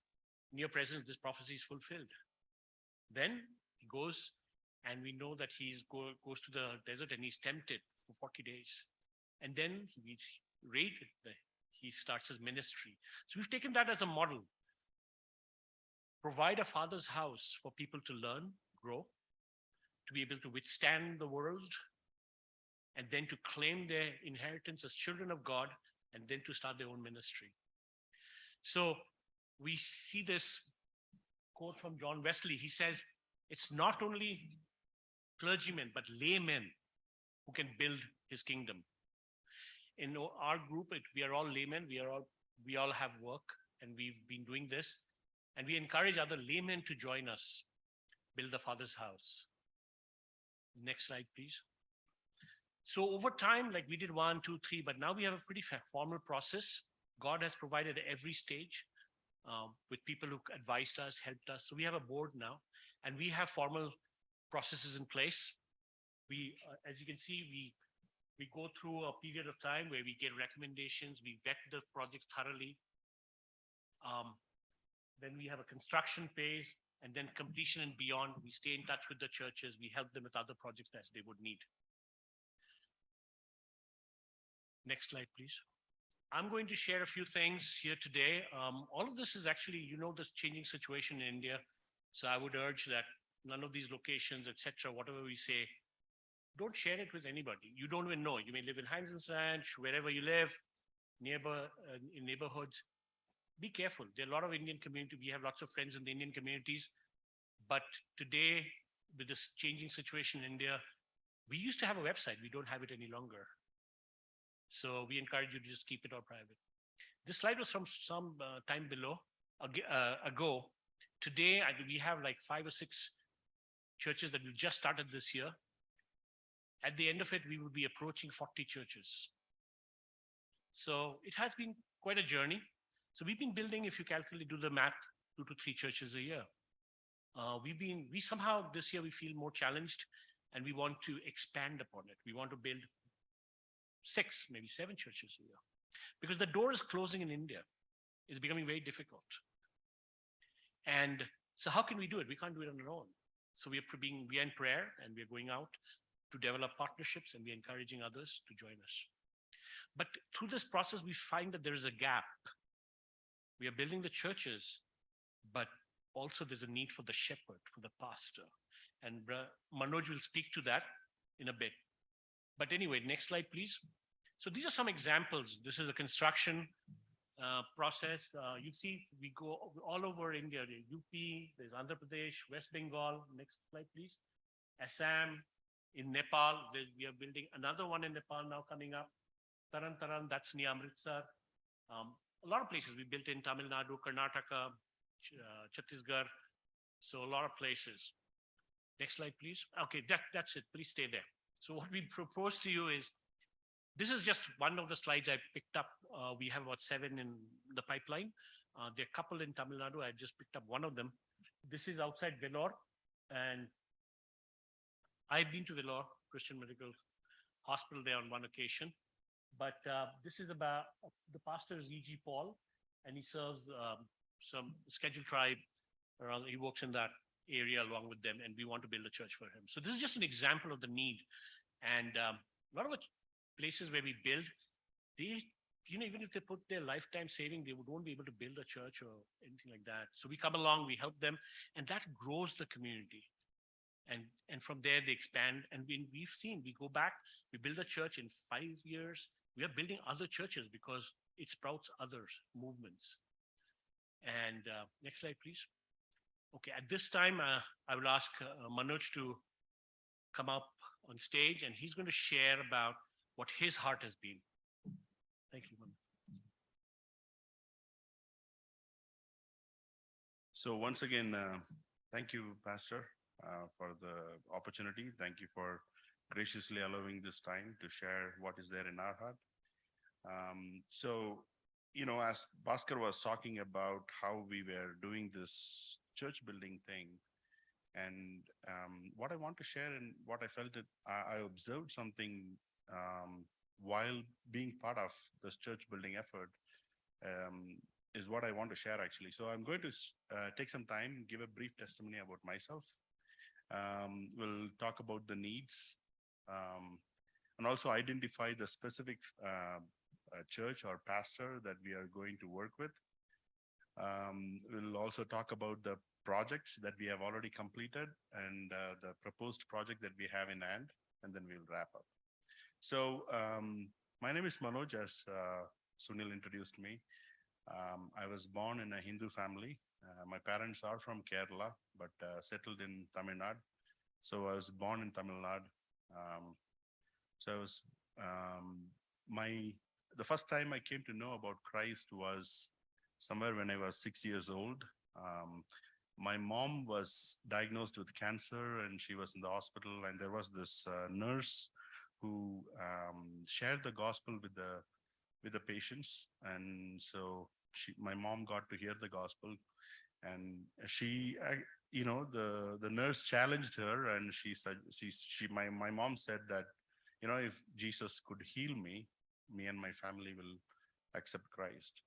near presence, this prophecy is fulfilled. Then he goes, and we know that he goes to the desert and he's tempted for 40 days. And then he starts his ministry. So we've taken that as a model. Provide a Father's house for people to learn, grow, to be able to withstand the world, and then to claim their inheritance as children of God, and then to start their own ministry. So we see this quote from John Wesley. He says, it's not only clergymen, but laymen who can build his kingdom. In our group, we are all laymen. We all have work, and we've been doing this. And we encourage other laymen to join us, build the Father's house. Next slide, please. So over time, like we did 1, 2, 3, but now we have a pretty formal process. God has provided every stage. with people who advised us, helped us. So we have a board now, and we have formal processes in place. We, as you can see, we go through a period of time where we get recommendations, we vet the projects thoroughly. Then we have a construction phase, and then completion and beyond. We stay in touch with the churches. We help them with other projects that they would need. Next slide, please. I'm going to share a few things here today. All of this is actually, you know, this changing situation in India. So I would urge that none of these locations, etc., whatever we say, don't share it with anybody. You don't even know. You may live in Heinzen's Ranch, wherever you live, in neighborhoods. Be careful. There are a lot of Indian community. We have lots of friends in the Indian communities. But today, with this changing situation in India, we used to have a website. We don't have it any longer. So we encourage you to just keep it all private. This slide was from some time ago. Today, we have like 5 or 6 churches that we've just started this year. At the end of it, we will be approaching 40 churches. So it has been quite a journey. So we've been building, if you calculate, do the math, 2 to 3 churches a year. We somehow this year we feel more challenged, and we want to expand upon it. We want to build 6, maybe 7 churches a year, because the door is closing in India. It's becoming very difficult. And so how can we do it? We can't do it on our own. So we are in prayer, and we're going out to develop partnerships, and we're encouraging others to join us. But through this process, we find that there is a gap. We are building the churches, but also there's a need for the shepherd, for the pastor. And Manoj will speak to that in a bit. But anyway, next slide, please. So these are some examples. This is a construction process. You see, we go all over India. UP, there's Andhra Pradesh, West Bengal. Next slide, please. Assam, in Nepal, we are building another one in Nepal now coming up. Taran, that's near Amritsar. A lot of places we built in Tamil Nadu, Karnataka, Chhattisgarh. So a lot of places. Next slide, please. Okay, that's it. Please stay there. So what we propose to you is, this is just one of the slides I picked up. We have about 7 in the pipeline. There are a couple in Tamil Nadu. I just picked up one of them. This is outside Vellore. And I've been to Vellore Christian Medical Hospital there on one occasion. But this is about, the pastor is E.G. Paul, and he serves some scheduled tribe around. He works in that area along with them, and we want to build a church for him. So this is just an example of the need. And a lot of the places where we build, they, you know, even if they put their lifetime saving, they won't be able to build a church or anything like that. So we come along, we help them, and that grows the community. And from there they expand. And we've seen, we go back, we build a church in 5 years. We are building other churches because it sprouts other movements. And next slide, please. Okay, at this time, I will ask Manoj to come up on stage, and he's going to share about what his heart has been. Thank you, Manoj. So once again, thank you, Pastor, for the opportunity. Thank you for graciously allowing this time to share what is there in our heart. So, you know, as Bhaskar was talking about how we were doing this church building thing, and what I want to share and what I felt it, I observed something while being part of this church building effort, is what I want to share actually. So I'm going to take some time, give a brief testimony about myself. We'll talk about the needs, and also identify the specific church or pastor that we are going to work with. We'll also talk about the projects that we have already completed and the proposed project that we have in hand, and then we'll wrap up. So my name is Manoj, as Sunil introduced me. I was born in a Hindu family. My parents are from Kerala, but settled in Tamil Nadu. So I was born in Tamil Nadu. So I was, the first time I came to know about Christ was somewhere when I was 6 years old. My mom was diagnosed with cancer, and she was in the hospital, and there was this nurse who shared the gospel with the patients. And so my mom got to hear the gospel, and the nurse challenged her, and my mom said that, if Jesus could heal me, me and my family will accept Christ.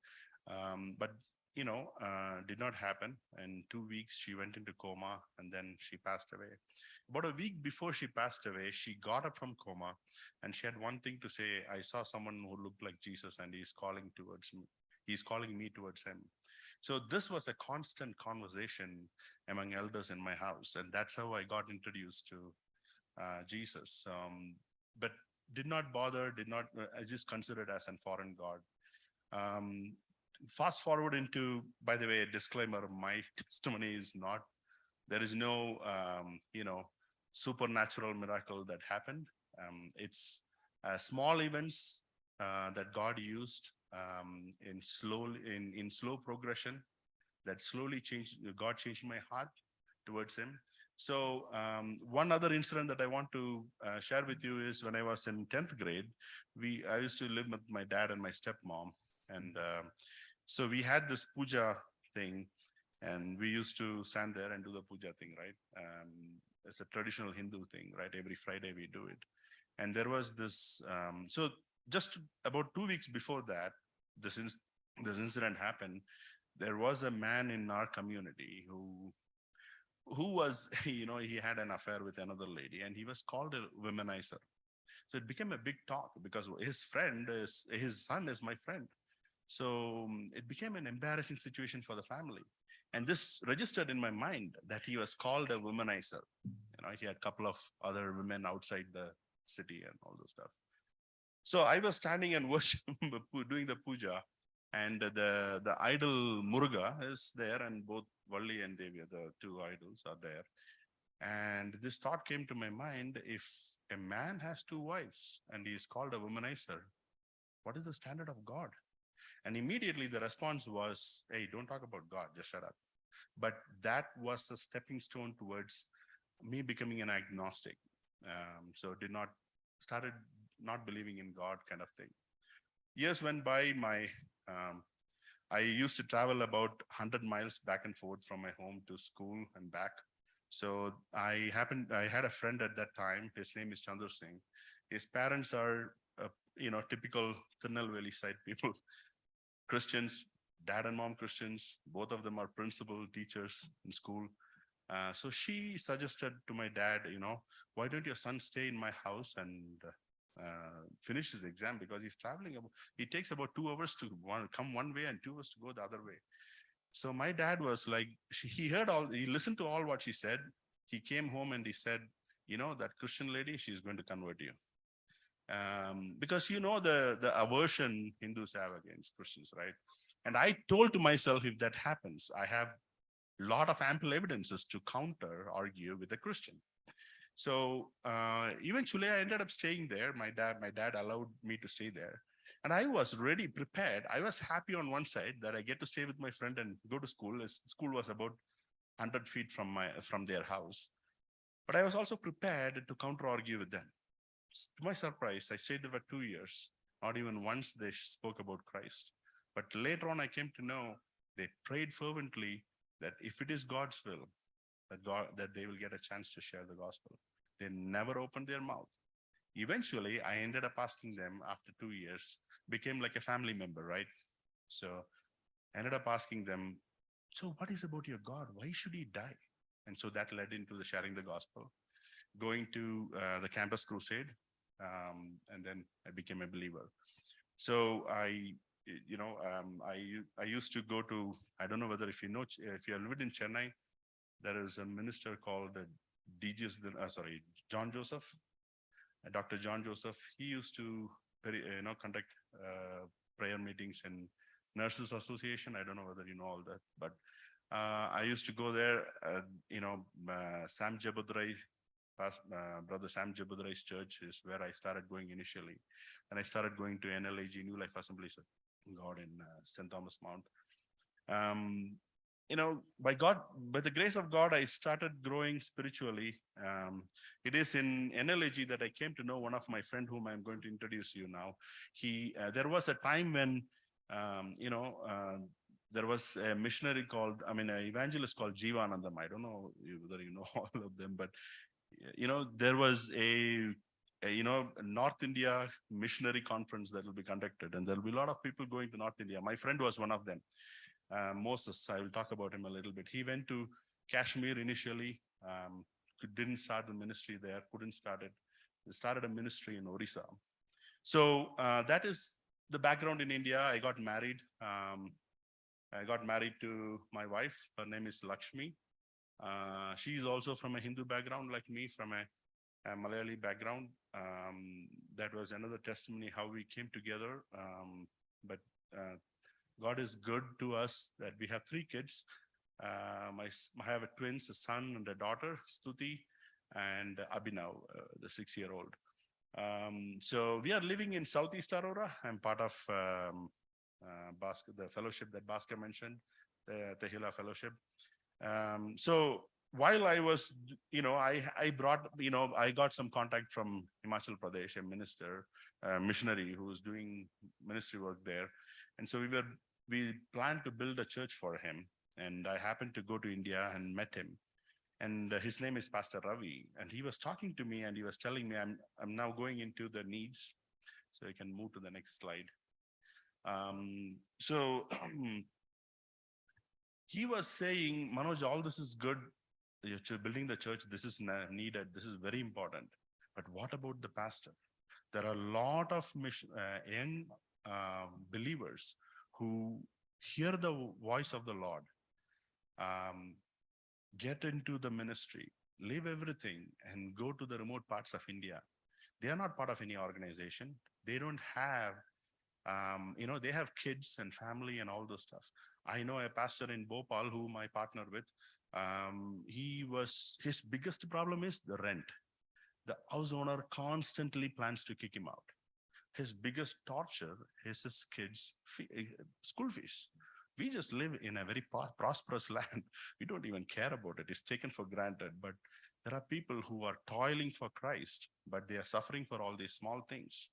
But did not happen. In 2 weeks, she went into coma, and then she passed away. About a week before she passed away, she got up from coma, and she had one thing to say: I saw someone who looked like Jesus, and he's calling towards me. He's calling me towards him. So this was a constant conversation among elders in my house, and that's how I got introduced to Jesus. But did not bother, I just considered as a foreign God. Fast forward into, by the way, a disclaimer: my testimony is not, there is no, supernatural miracle that happened. It's small events that God used in slow progression that slowly changed. God changed my heart towards him. So one other incident that I want to share with you is when I was in 10th grade, I used to live with my dad and my stepmom. And so we had this puja thing, and we used to stand there and do the puja thing, right? It's a traditional Hindu thing, right? Every Friday we do it. And there was this, so just about 2 weeks before that, this incident happened. There was a man in our community who was, he had an affair with another lady, and he was called a womanizer. So it became a big talk because his son is my friend. So it became an embarrassing situation for the family. And this registered in my mind that he was called a womanizer. He had a couple of other women outside the city and all those stuff. So I was standing and doing the puja, and the idol Muruga is there, and both Valli and Devi, the two idols, are there. And this thought came to my mind: if a man has two wives and he is called a womanizer, what is the standard of God? And immediately the response was, hey, don't talk about God, just shut up. But that was a stepping stone towards me becoming an agnostic. So started not believing in God, kind of thing. Years went by. I used to travel about 100 miles back and forth from my home to school and back. So I had a friend at that time. His name is Chandra Singh. His parents are, typical Tirunelveli side people, Christians, dad and mom Christians. Both of them are principal teachers in school. So she suggested to my dad, why don't your son stay in my house and finish his exam, because he's traveling. He takes about 2 hours to come one way and 2 hours to go the other way. So my dad was like, he listened to all what she said. He came home and he said, that Christian lady, she's going to convert you. Because the aversion Hindus have against Christians, right? And I told to myself, if that happens, I have a lot of ample evidences to argue with a Christian. So eventually I ended up staying there. My dad allowed me to stay there. And I was ready, prepared. I was happy on one side that I get to stay with my friend and go to school. School was about 100 feet from their house. But I was also prepared to counter-argue with them. To my surprise, I stayed there for 2 years. Not even once they spoke about Christ. But later on, I came to know they prayed fervently that if it is God's will, that they will get a chance to share the gospel. They never opened their mouth. Eventually, I ended up asking them after 2 years, became like a family member, right? So I ended up asking them, so what is about your God? Why should he die? And so that led into the sharing the gospel, going to the campus crusade, and then I became a believer. So I used to go to, I don't know whether if you lived in Chennai, there is a minister called John Joseph, Dr. John Joseph. He used to conduct prayer meetings in Nurses Association. I don't know whether you know all that, but I used to go there. Sam Jebudrai, Brother Sam Jebudurai's church is where I started going initially. And I started going to NLAG, New Life Assemblies of God in St. Thomas Mount. By the grace of God, I started growing spiritually. It is in NLAG that I came to know one of my friend whom I'm going to introduce you now. There was a time when, there was a missionary called, an evangelist called Jivanandam. I don't know whether you know all of them, but there was a North India missionary conference that will be conducted, and there'll be a lot of people going to North India. My friend was one of them, Moses. I will talk about him a little bit. He went to Kashmir initially, didn't start the ministry there, couldn't start it. He started a ministry in Orissa. So that is the background in India. I got married. I got married to my wife. Her name is Lakshmi. She is also from a Hindu background like me, from a Malayali background. That was another testimony how we came together. But God is good to us that we have 3 kids. I have a twins, a son and a daughter, Stuti and Abhinav, the 6-year-old. So we are living in Southeast Aurora. I'm part of the fellowship that Bhaskar mentioned, the Tehila Fellowship. So while I was, I brought, I got some contact from Himachal Pradesh, a minister, missionary who was doing ministry work there. And so we planned to build a church for him. And I happened to go to India and met him. And his name is Pastor Ravi. And he was talking to me and he was telling me, I'm now going into the needs. So you can move to the next slide. He was saying, Manoj, all this is good. You're building the church. This is needed. This is very important. But what about the pastor? There are a lot of young believers who hear the voice of the Lord, get into the ministry, leave everything and go to the remote parts of India. They are not part of any organization. They don't have, they have kids and family and all those stuff. I know a pastor in Bhopal whom I partner with. His biggest problem is the rent. The house owner constantly plans to kick him out. His biggest torture is his kids' school fees. We just live in a very prosperous land. We don't even care about it. It's taken for granted. But there are people who are toiling for Christ, but they are suffering for all these small things.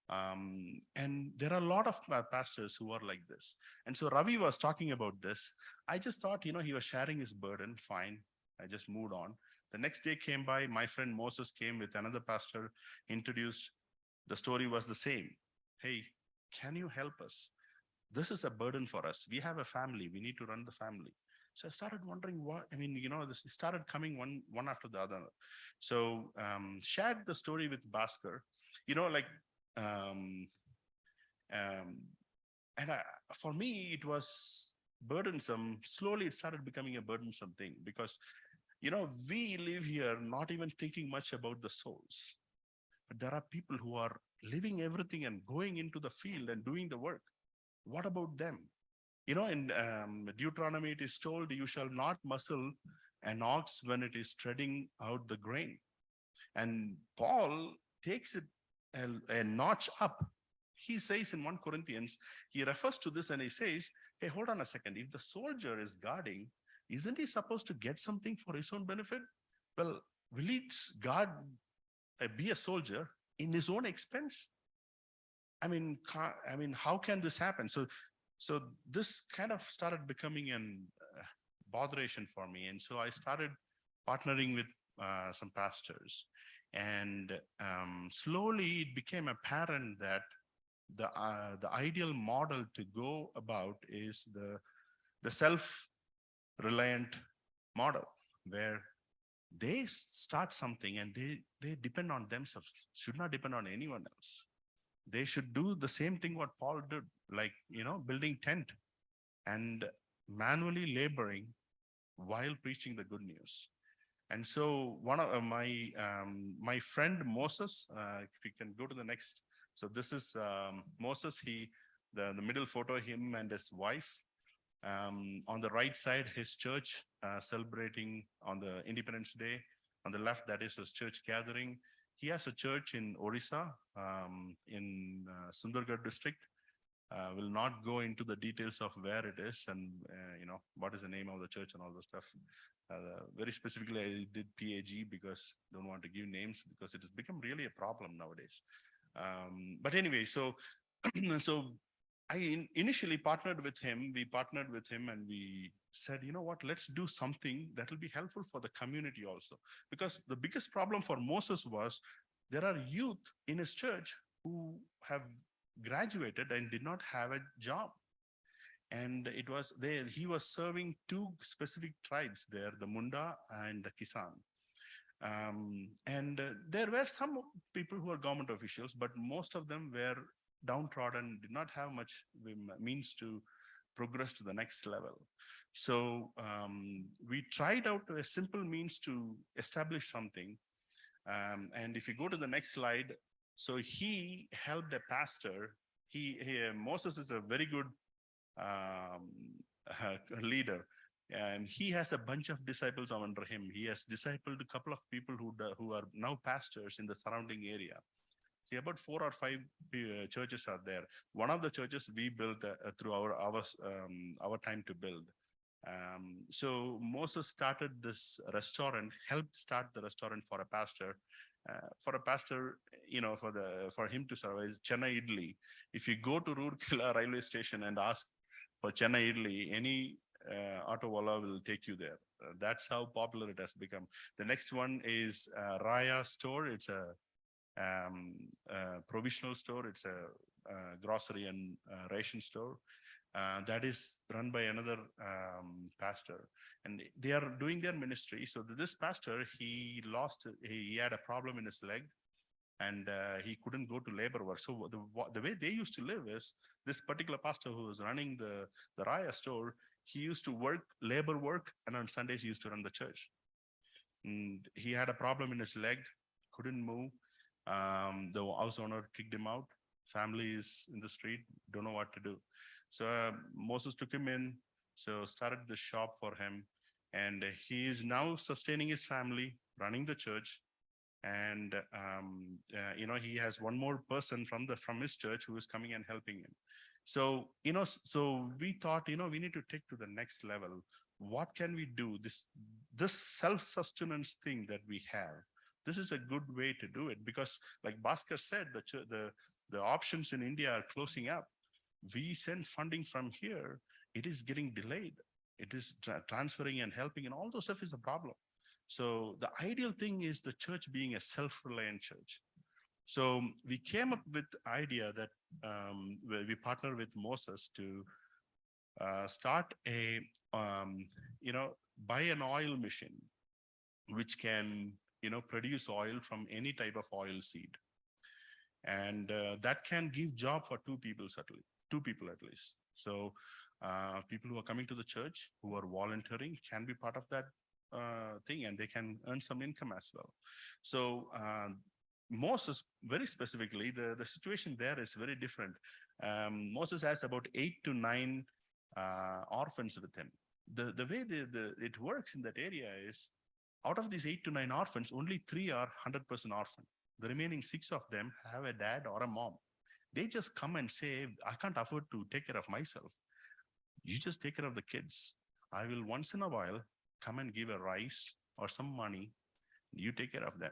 And there are a lot of pastors who are like this. And so Ravi was talking about this. I just thought, he was sharing his burden. Fine. I just moved on. The next day came by. My friend Moses came with another pastor, introduced. The story was the same. Hey, can you help us? This is a burden for us. We have a family. We need to run the family. So I started wondering this started coming one after the other. So shared the story with Bhaskar, for me, it was burdensome. Slowly, it started becoming a burdensome thing because, we live here not even thinking much about the souls. But there are people who are leaving everything and going into the field and doing the work. What about them? In Deuteronomy, it is told, you shall not muzzle an ox when it is treading out the grain. And Paul takes it a notch up. He says in 1 Corinthians, he refers to this and he says, hey, hold on a second. If the soldier is guarding, isn't he supposed to get something for his own benefit? Well, will he guard, be a soldier in his own expense? How can this happen? So this kind of started becoming an botheration for me. And so I started partnering with some pastors. And slowly it became apparent that the ideal model to go about is the self-reliant model, where they start something and they depend on themselves, should not depend on anyone else. They should do the same thing what Paul did, like, building tent and manually laboring while preaching the good news. And so one of my friend Moses, if we can go to the next. So this is Moses. The middle photo, him and his wife. On the right side, his church celebrating on the Independence Day. On the left, that is his church gathering. He has a church in Orissa, in Sundargarh district. Will not go into the details of where it is and what is the name of the church and all those stuff. Very specifically, I did PAG because I don't want to give names because it has become really a problem nowadays. But anyway, so initially partnered with him. We partnered with him and we said, you know what, let's do something that will be helpful for the community also. Because the biggest problem for Moses was there are youth in his church who have graduated and did not have a job. And it was there, he was serving two specific tribes there, the Munda and the Kisan. There were some people who were government officials, but most of them were downtrodden, did not have much means to progress to the next level. So we tried out a simple means to establish something. And if you go to the next slide, so he helped a pastor. Moses is a very good leader, and he has a bunch of disciples under him. He has discipled a couple of people who are now pastors in the surrounding area. See, about 4 or 5 churches are there. One of the churches we built through our time to build. So Moses started this restaurant, helped start the restaurant for a pastor. For him to survive, Chennai Idli. If you go to Roorkela railway station and ask for Chennai Idli, any auto wala will take you there. That's how popular it has become. The next one is Raya store. It's a provisional store. It's a grocery and ration store. That is run by another pastor, and they are doing their ministry. So this pastor, he had a problem in his leg, and he couldn't go to labor work. So the way they used to live is, this particular pastor who was running the Raya store, he used to work labor work, and on Sundays he used to run the church. And he had a problem in his leg, couldn't move. The house owner kicked him out. Family is in the street, don't know what to do. So Moses took him in, so started the shop for him, and he is now sustaining his family, running the church. And he has one more person from his church who is coming and helping him. So so we thought, we need to take to the next level. What can we do? This self-sustenance thing that we have, this is a good way to do it, because like Bhaskar said, the options in India are closing up. We send funding from here, it is getting delayed. It is transferring and helping, and all those stuff is a problem. So the ideal thing is the church being a self-reliant church. So we came up with the idea that we partner with Moses to start buy an oil machine, which can, produce oil from any type of oil seed. And that can give job for two people at least. So people who are coming to the church, who are volunteering, can be part of that thing, and they can earn some income as well. So Moses, very specifically, the situation there is very different. Moses has about 8 to 9 orphans with him. The way it works in that area is, out of these 8 to 9 orphans, only 3 are 100% orphan. The remaining 6 of them have a dad or a mom. They just come and say, I can't afford to take care of myself. You just take care of the kids. I will once in a while come and give a rice or some money. You take care of them.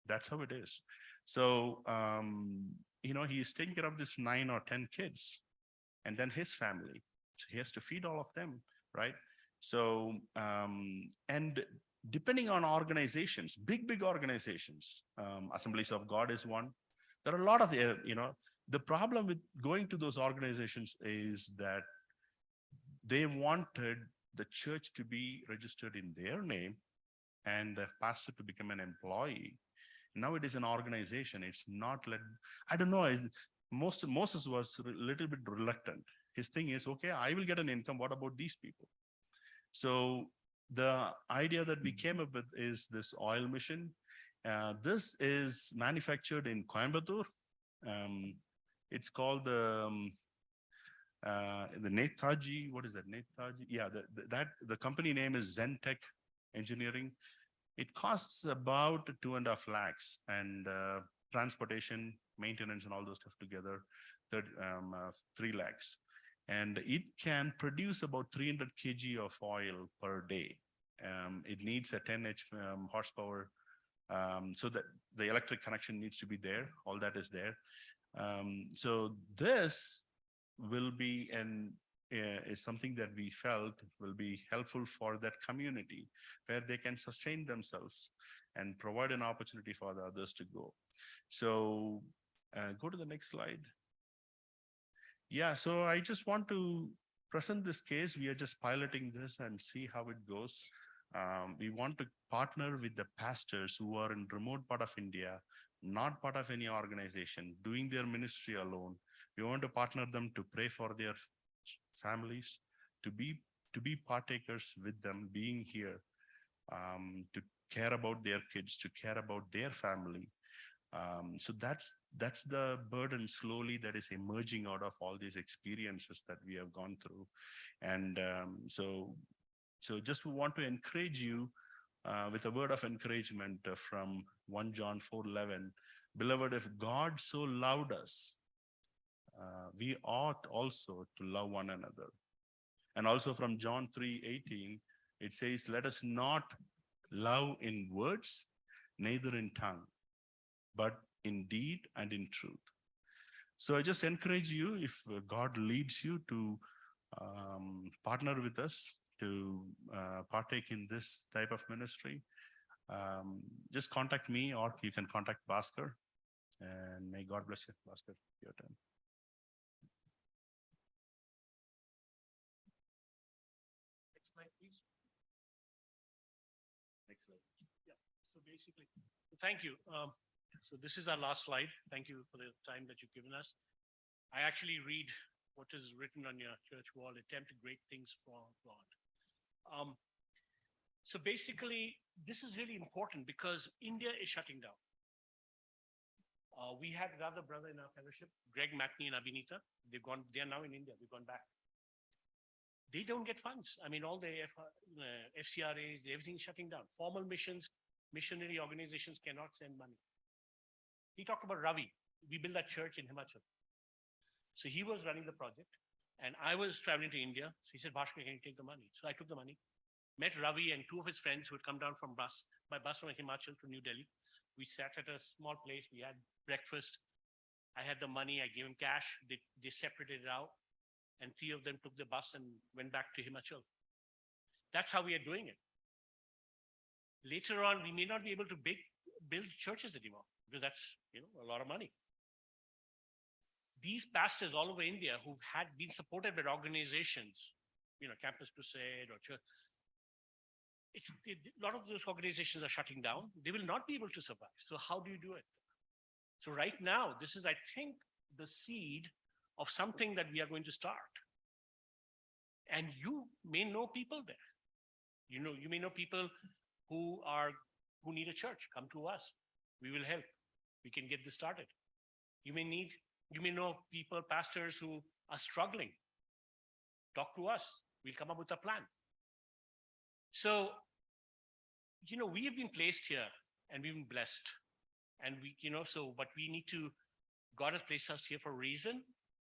That's how it is. So, he is taking care of this 9 or 10 kids, and then his family. So he has to feed all of them, right? So, and depending on organizations, big organizations, Assemblies of God is one. There are a lot of, the problem with going to those organizations is that they wanted the church to be registered in their name and the pastor to become an employee. Now it is an organization. It's not I don't know. Moses was a little bit reluctant. His thing is, okay, I will get an income. What about these people? So the idea that we came up with is this oil machine. This is manufactured in Coimbatore. It's called the Netaji. What is that? Netaji. Yeah, the company name is Zentech Engineering. It costs about 2.5 lakhs, and transportation, maintenance, and all those stuff together, 3 lakhs. And it can produce about 300 kg of oil per day. It needs a 10 horsepower, so that the electric connection needs to be there. All that is there. So this will be is something that we felt will be helpful for that community where they can sustain themselves and provide an opportunity for the others to go. So go to the next slide. Yeah, so I just want to present this case. We are just piloting this and see how it goes. We want to partner with the pastors who are in remote part of India, not part of any organization, doing their ministry alone. We want to partner them to pray for their families, to be partakers with them, being here, to care about their kids, to care about their family. So that's the burden slowly that is emerging out of all these experiences that we have gone through. And so just want to encourage you with a word of encouragement from 1 John 4:11. Beloved, if God so loved us, we ought also to love one another. And also from John 3:18, it says, let us not love in words, neither in tongue, but in deed and in truth. So I just encourage you, if God leads you to partner with us, to partake in this type of ministry, just contact me, or you can contact Bhaskar. And may God bless you, Bhaskar. Your turn. Next slide, please. Next slide. Yeah. So basically, thank you. So this is our last slide. Thank you for the time that you've given us. I actually read what is written on your church wall: attempt great things for God. So basically, this is really important because India is shutting down. We had another brother in our fellowship, Greg McNee and Abhinita. They're now in India. They've gone back. They don't get funds. I mean, all the FCRAs, everything is shutting down. Formal missions, missionary organizations cannot send money. He talked about Ravi. We built that church in Himachal. So he was running the project, and I was traveling to India. So he said, Bhaskar, can you take the money? So I took the money, met Ravi and two of his friends who had come down by bus from Himachal to New Delhi. We sat at a small place. We had breakfast. I had the money. I gave him cash. They separated it out, and three of them took the bus and went back to Himachal. That's how we are doing it. Later on, we may not be able to build churches anymore because that's a lot of money. These pastors all over India who had been supported by organizations, Campus Crusade or church, a lot of those organizations are shutting down. They will not be able to survive. So how do you do it? So right now, this is, I think, the seed of something that we are going to start. And you may know people there. You may know people who need a church. Come to us. We will help. We can get this started. You may know people, pastors who are struggling. Talk to us. We'll come up with a plan. So, we have been placed here and we've been blessed. And but we need to, God has placed us here for a reason.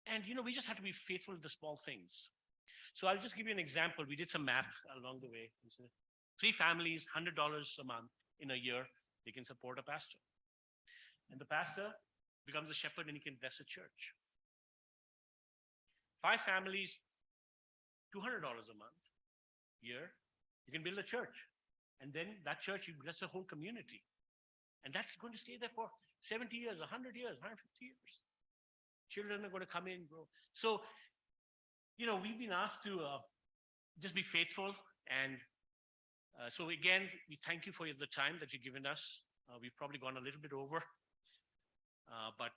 And, we just have to be faithful to the small things. So I'll just give you an example. We did some math along the way. 3 families, $100 a month in a year, they can support a pastor. And the pastor becomes a shepherd and he can bless a church. 5 families, $200 a month, year, you can build a church. And then that church, you bless a whole community. And that's going to stay there for 70 years, 100 years, 150 years. Children are going to come in, grow. So, we've been asked to just be faithful. And so again, we thank you for the time that you've given us. We've probably gone a little bit over. But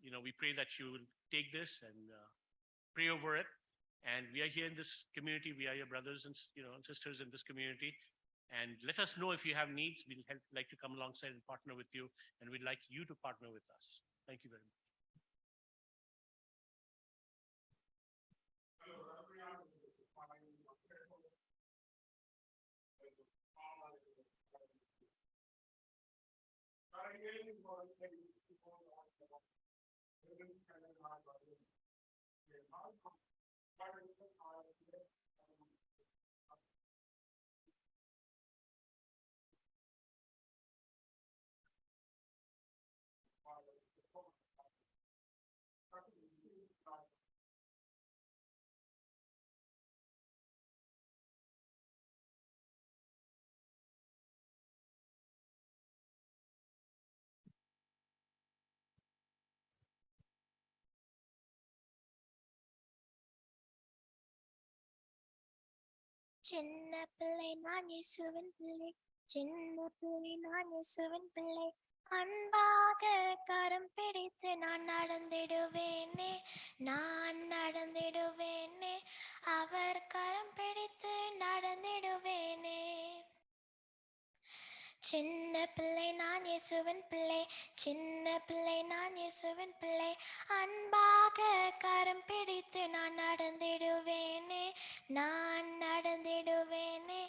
we pray that you will take this and pray over it. And we are here in this community. We are your brothers and sisters in this community. And let us know if you have needs. We'd like to come alongside and partner with you. And we'd like you to partner with us. Thank you very much. சின்ன பிள்ளை நான் இயேசுவின் பிள்ளை, சின்ன பிள்ளை நான் இயேசுவின் பிள்ளை, அன்பாக கரம் பிடித்து நான் நடந்திடுவேனே, நான் நடந்திடுவேனே, அவர் கரம் பிடித்து நடந்திடுவேனே. சின்ன பிள்ளை நான் இயேசுவின் பிள்ளை, சின்ன பிள்ளை நான் இயேசுவின் பிள்ளை, அன்பாக கரம் பிடித்து நான் நடந்திடுவேனே, நான் நடந்திடுவேனே,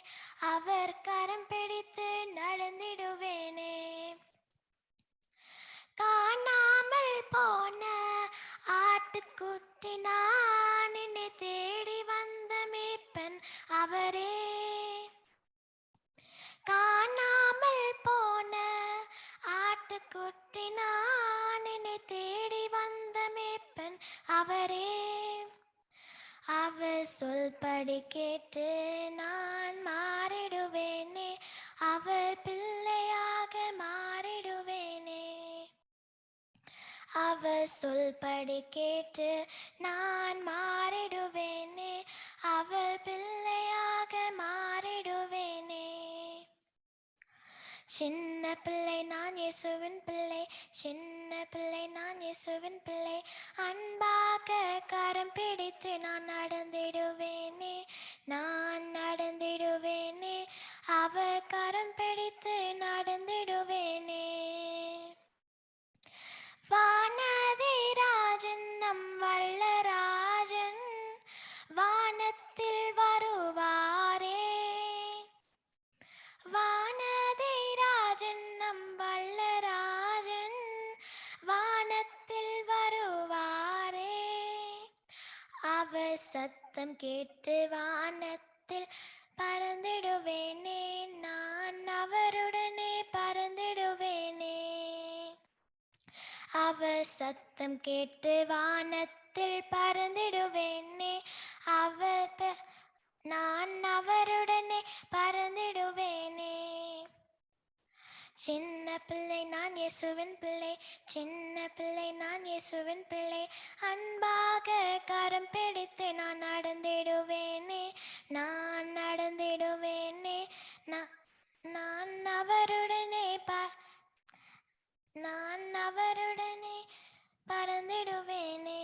அவர் கரம் பிடித்து நடந்திடுவேனே. காணாமல் போன ஆட்டுக்குட்டி நான், என்னை தேடி வந்த மேய்ப்பன் அவரே. காணாமல் போன ஆட்டுக்குட்டி நான், என்னை தேடி வந்த மேய்ப்பன் அவரே. அவர் சொல்படி கேட்டு நான் மாறிடுவேனே, அவர் பிள்ளையாக மாறிடுவேனே. அவர் சொல்படி கேட்டு நான் மாறிடுவேனே, அவர் பிள்ளையாக மாறிடுவேனே. சின்ன பிள்ளை நான் இயேசுவின் பிள்ளை, சின்ன பிள்ளை நான் இயேசுவின் பிள்ளை, அன்பாக கரம் பிடித்து நான் நடந்திடுவேனே, நான் நடந்திடுவேனே, அவர் கரம் பிடித்து நடந்திடுவேனே. வானதிராஜன் நம் வல்லராஜன் வானத்தில் வருவாரே. வானதிராஜன் நம் வல்லராஜன் வானத்தில் வருவாரே. அவர் சத்தம் கேட்டு வானத்தில் பறந்திடுவேனே, நான் அவருடனே பறந்திடுவேனே. அவர் சத்தம் கேட்டு வானத்தில் பறந்திடுவேனே, நான் அவருடனே பறந்திடுவேனே. சின்ன பிள்ளை நான் இயேசுவின் பிள்ளை, சின்ன பிள்ளை நான் இயேசுவின் பிள்ளை, அன்பாக கரம் பிடித்து நான் நடந்திடுவேனே, நான் நடந்திடுவேனே, நான் அவருடனே நான் அவருடனே பறந்திடுவேனே.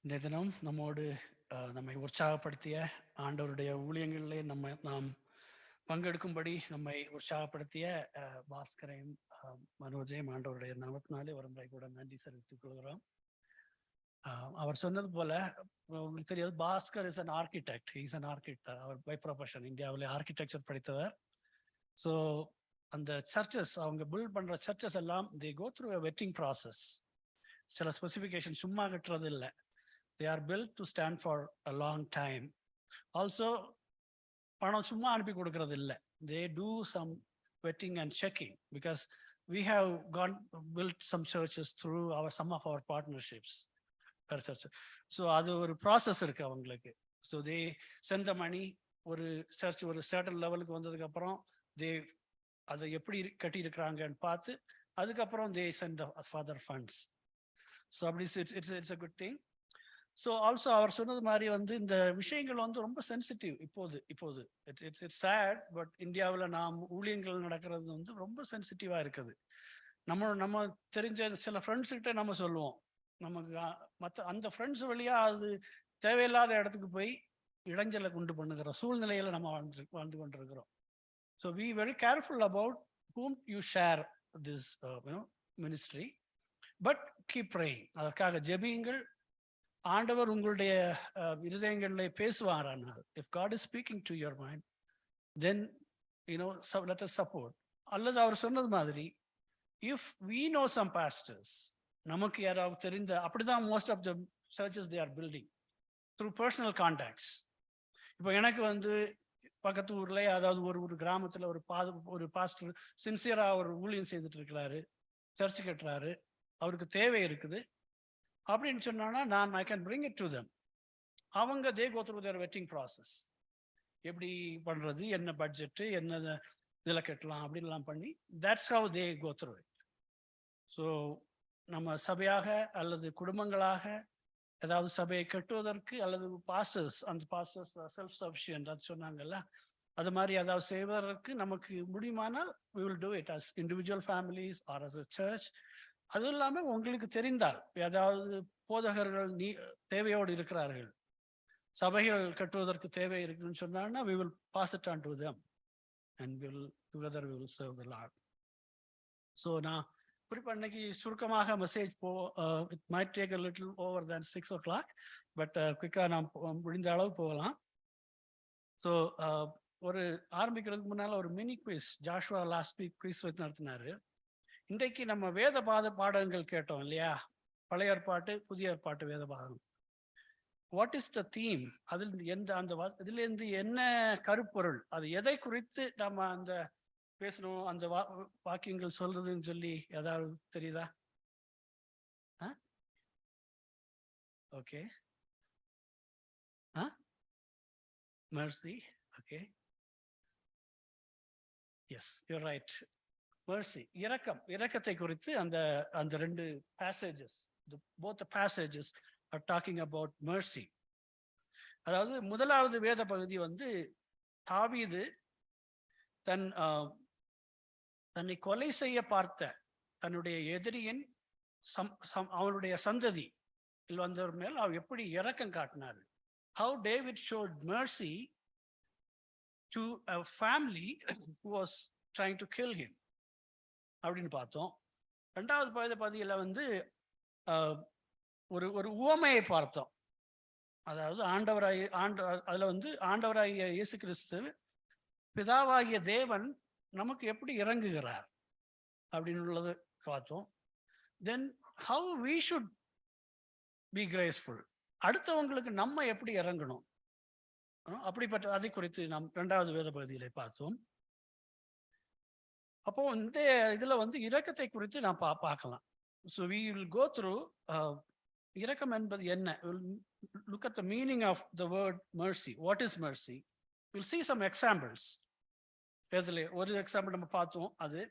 இந்த தினம் நம்மோடு நம்மை உற்சாகப்படுத்திய ஆண்டவருடைய ஊழியங்களிலே நாம் பங்கெடுக்கும்படி நம்மை உற்சாகப்படுத்திய பாஸ்கரையும் மனோஜையும் ஆண்டவருடைய நாமத்தினாலே ஒரு முறை கூட நன்றி தெரிவித்துக் கொள்கிறோம். அவர் சொன்னது போல உங்களுக்கு தெரியாது, Bhaskar is an architect. Is an architect. அவர் பை ப்ரொஃபஷன் இந்தியாவிலே ஆர்கிடெக்சர் படித்தவர். ஸோ அந்த சர்ச்சஸ் அவங்க பில்ட் பண்ற சர்ச்சஸ் எல்லாம் they go through a vetting process. சில ஸ்பெசிஃபிகேஷன் சும்மா கட்டுறது இல்லை. They are built to stand for a long time. Also, பணம் சும்மா அனுப்பி கொடுக்கறது இல்லை. They do some vetting and checking because we have built some churches through some of our partnerships. So அது ஒரு ப்ராசஸ் இருக்கு அவங்களுக்கு. So they send the money. ஒரு சர்ச் ஒரு certain லெவலுக்கு வந்ததுக்கு அப்புறம் அதை எப்படி கட்டியிருக்கிறாங்கன்னு பார்த்து அதுக்கப்புறம் they send the further funds. So it's a good thing. So also அவர் சொன்னது மாதிரி இந்த விஷயங்கள் ரொம்ப சென்சிட்டிவ் இப்போது இட்ஸ் சேட். பட் இந்தியாவில் நாம் ஊழியங்கள் நடக்கிறது ரொம்ப சென்சிட்டிவாக இருக்குது. நம்ம தெரிஞ்ச சில ஃப்ரெண்ட்ஸ் கிட்ட நம்ம சொல்லுவோம், நமக்கு மற்ற அந்த ஃப்ரெண்ட்ஸ் வழியா அது தேவையில்லாத இடத்துக்கு போய் இடைஞ்சலை கொண்டு பண்ணுகிற சூழ்நிலையில நம்ம வாழ்ந்து கொண்டிருக்கிறோம். So be very careful about whom you share this ministry, but keep praying. அதற்காக ஜெபியுங்கள். ஆண்டவர் உங்களுடைய இருதயங்களில் பேசுவாரானால், if God is speaking to your mind, then let us support. அல்லது அவர் சொன்னது மாதிரி, if we know some pastors, நமக்கு யாராவது தெரிந்த, அப்படிதான் most of the churches they are building through personal contacts. இப்போ எனக்கு பக்கத்து ஊர்ல அதாவது ஒரு கிராமத்துல ஒரு பாஸ்டர் சின்சியரா ஒரு ஊழியம் செய்துட்டு இருக்கிறாரு, சர்ச் கட்டுறாரு. அவருக்கு தேவை இருக்குது அப்படின்னு சொன்னான்னா நான் I can bring it to them. அவங்க they go through their vetting process. எப்படி பண்ணுறது, என்ன பட்ஜெட்டு, என்ன இதில் கட்டலாம் அப்படின்லாம் பண்ணி that's how they go through it. So நம்ம சபையாக அல்லது குடும்பங்களாக ஏதாவது சபையை கட்டுவதற்கு அல்லது பாஸ்டர்ஸ், அந்த பாஸ்டர்ஸ் செல்ஃப் சஃபிஷியன்ட் அது சொன்னாங்கல்ல, அது மாதிரி ஏதாவது செய்வதற்கு நமக்கு முடியுமானால் we will do it as individual families or as a church. அதுவும் இல்லாமல் உங்களுக்கு தெரிந்தால் ஏதாவது போதகர்கள் தேவையோடு இருக்கிறார்கள், சபைகள் கட்டுவதற்கு தேவை இருக்குதுன்னு சொன்னாங்கன்னா we will pass it on to them and together we will serve the Lord. So நான் குறிப்பாக இன்னைக்கு சுருக்கமாக message it might take a little over than 6 o'clock, but குயிக்காக நாம் முடிந்த அளவு போகலாம். ஸோ ஒரு ஆரம்பிக்கிறதுக்கு முன்னால் ஒரு mini quiz Joshua last week quiz வச்சு நடத்தினாரு. இன்றைக்கு நம்ம வேத பாடங்கள் கேட்டோம் இல்லையா, பழைய ஏற்பாட்டு புதிய ஏற்பாட்டு வேத பாகம். What is the theme? அதில் இதுலேருந்து என்ன கருப்பொருள், அது எதை குறித்து நம்ம அந்த பேசணும், அந்த வாக்கியங்கள் சொல்றதுன்னு சொல்லி ஏதாவது தெரியுதா? Okay, mercy. Okay, yes, you're right. mercy, இரக்கத்தை குறித்து அந்த ரெண்டு passages, both the passages are talking about mercy. அதாவது முதலாவது வேத பகுதி தாவீது தன்னை கொலை செய்ய பார்த்த தன்னுடைய எதிரியின் அவனுடைய சந்ததி வந்தவர் மேல் அவர் எப்படி இரக்கம் காட்டினார். How David showed mercy to a family who was trying to kill him அப்படின்னு பார்த்தோம். ரெண்டாவது பகுதியில் ஒரு உவமையை பார்த்தோம். அதாவது ஆண்டவராகிய இயேசு கிறிஸ்து பிதாவாகிய தேவன் நமக்கு எப்படி இறங்குகிறார் அப்படின்னு உள்ளது பார்த்தோம். Then how we should be graceful, அடுத்தவங்களுக்கு நம்ம எப்படி இறங்கணும், அப்படிப்பட்ட அதை குறித்து நாம் இரண்டாவது வேத பகுதியிலே பார்த்தோம். அப்போ இந்த இதுல இரக்கத்தை குறித்து நாம் பார்க்கலாம். So we will go through இரக்கம் என்பது என்ன, look at the meaning of the word mercy. What is mercy? We'll see some examples. இதுல ஒரு எக்ஸாம்பிள் நம்ம பார்த்தோம். அது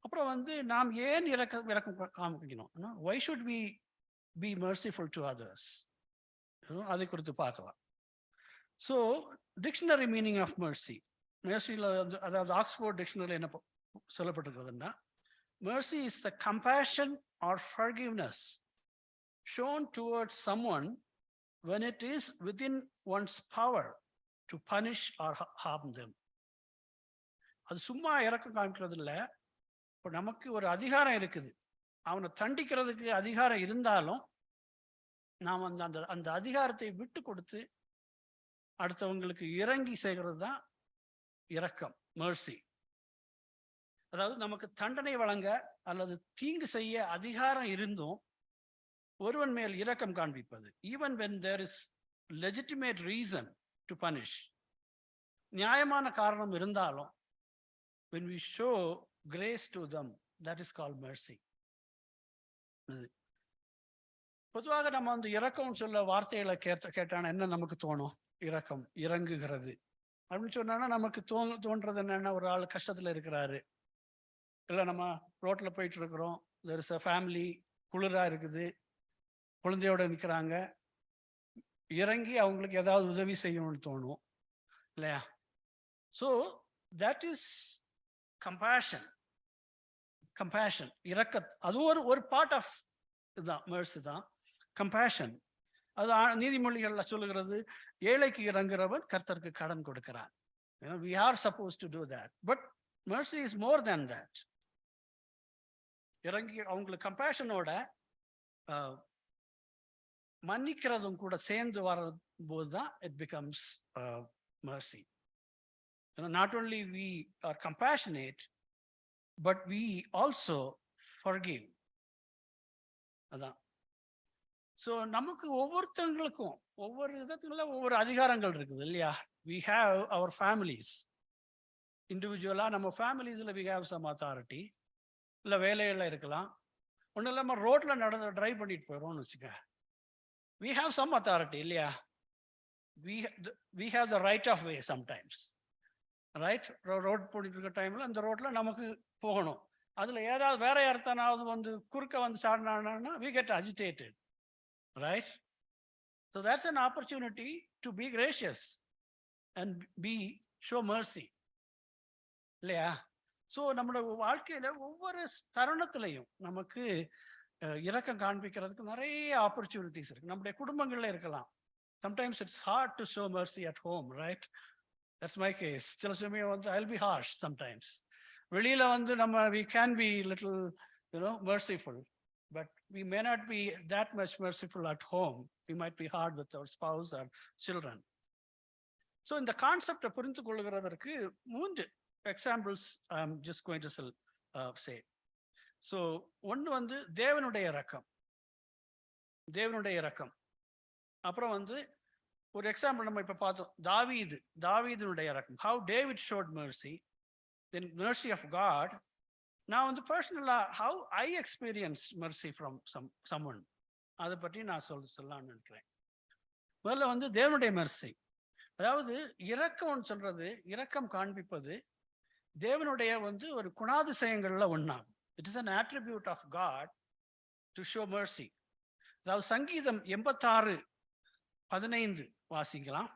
அப்புறம் நாம் ஏன் இரக்கம் காமிக்கணும், why should we be merciful to others, அதை குறித்து பார்க்கலாம். So dictionary meaning of mercy, அதாவது ஆக்ஸ்போர்ட் டிக்ஷனரியில் என்ன சொல்லப்பட்டிருக்கிறதுன்னா, mercy is the compassion or forgiveness shown towards someone when it is within one's power to punish or harm them. அது சும்மா இரக்கம் காமிக்கிறது இல்லை. இப்போ நமக்கு ஒரு அதிகாரம் இருக்குது, அவனை தண்டிக்கிறதுக்கு அதிகாரம் இருந்தாலும் நாம் அந்த அதிகாரத்தை விட்டு கொடுத்து அடுத்தவங்களுக்கு இறங்கி செய்கிறது தான் இரக்கம், mercy. அதாவது நமக்கு தண்டனை வழங்க அல்லது தீங்கு செய்ய அதிகாரம் இருந்தும் ஒருவன் மேல் இரக்கம் காண்பிப்பது, even when there is legitimate reason to punish, நியாயமான காரணம் இருந்தாலும் when we show grace to them, that is called mercy. பொதுவாக நம்ம இரக்கம் சொல்ல வார்த்தைகளை கேட்டான என்ன நமக்கு தோணும்? இரக்கம், இறங்குகிறது அப்படின்னு சொன்னா நமக்கு தோன்றது என்னன்னா, ஒரு ஆள் கஷ்டத்துல இருக்கிறாரு, இல்லை நம்ம ரோட்ல போயிட்டு இருக்கிறோம், there is a family, குளிரா இருக்குது, குழந்தையோட நிற்கிறாங்க, இறங்கி அவங்களுக்கு ஏதாவது உதவி செய்யணும்னு தோணும் இல்லையா? So that is compassion. இரக்க அது ஒரு பார்ட் ஆஃப் இதுதான், mercy தான் கம்பேஷன். அது நீதிமொழிகள்ல சொல்லுகிறது, ஏழைக்கு இறங்குறவன் கர்த்தருக்கு கடன் கொடுக்கிறான். we are supposed to do that, but mercy is more than that. இறங்கி அவங்களுக்கு கம்பேஷனோட மன்னிக்கிறதும் கூட சேர்ந்து வரும்போது தான் it becomes mercy. Not only we are compassionate, but we also forgive. அதான். ஸோ நமக்கு ஒவ்வொருத்தங்களுக்கும் ஒவ்வொரு விதத்துல ஒவ்வொரு அதிகாரங்கள் இருக்குது இல்லையா? we have our families. இண்டிவிஜுவலா நம்ம ஃபேமிலிஸ்ல we have some authority. இல்லை வேலைகளில் இருக்கலாம், ஒன்றும் இல்லாமல் ரோட்டில் டிரைவ் பண்ணிட்டு போயிடும்னு வச்சுக்க. We have some authority, இல்லையா? We have the right of way sometimes, right? Road போயிட்டு இருக்க டைமில் அந்த ரோட்டில் நமக்கு போகணும். அதில் ஏதாவது வேற யார்த்தானாவது வந்து குறுக்க வந்து சாடினான்னா we get agitated, right? So that's an opportunity to be gracious and show mercy, இல்லையா? ஸோ நம்மளோட வாழ்க்கையில ஒவ்வொரு தருணத்திலையும் நமக்கு இரக்கம் காண்பிக்கிறதுக்கு நிறைய ஆப்பர்ச்சுனிட்டிஸ் இருக்கு. நம்முடைய குடும்பங்கள்ல இருக்கலாம். Sometimes it's hard to show mercy at home, right? That's my case. சில சமயம் வந்து I will be harsh sometimes. வெளியில வந்து நம்ம we can be little, merciful, but we may not be that much merciful at home. We might be hard with our spouse or children. So இந்த கான்செப்டை புரிந்து கொள்ளுகிறதற்கு 3 examples I'm just going to say. So ஒன்று வந்து தேவனுடைய இரக்கம். அப்புறம் வந்து ஒரு எக்ஸாம்பிள் நம்ம இப்ப பார்த்தோம், தாவீதுனுடைய இரக்கம். How David showed mercy, then mercy of God. நான் வந்து பர்சனலா how I experienced mercy from someone, அதை பற்றி நான் சொல்லலாம்னு நினைக்கிறேன். முதல்ல வந்து தேவனுடைய மெர்சி, அதாவது இரக்கம் சொல்றது, இரக்கம் காண்பிப்பது தேவனுடைய வந்து ஒரு குணாதிசயங்கள்ல ஒண்ணாகும். It is an attribute of God to show mercy. அதாவது சங்கீதம் 86:15 வாசிக்கலாம்.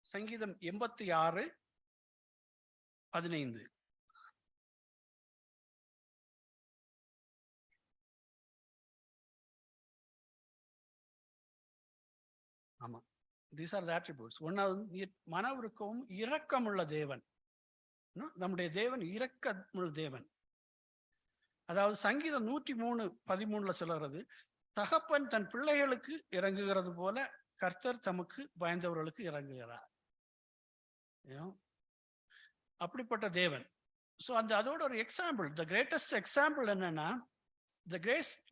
சங்கீதம் 86:15. ஆமா, these are the attributes. ஒன்னாவது மன உருக்கமும் இரக்கமுள்ள தேவன். நம்முடைய தேவன் இரக்கமுள்ள தேவன். அதாவது சங்கீதம் 103:13 சொல்லுறது, தகப்பன் தன் பிள்ளைகளுக்கு இறங்குகிறது போல கர்த்தர் தமக்கு பயந்தவர்களுக்கு இறங்குகிறார். அப்படிப்பட்ட தேவன். ஸோ அதோட ஒரு எக்ஸாம்பிள், த கிரேட்டஸ்ட் எக்ஸாம்பிள் என்னன்னா, the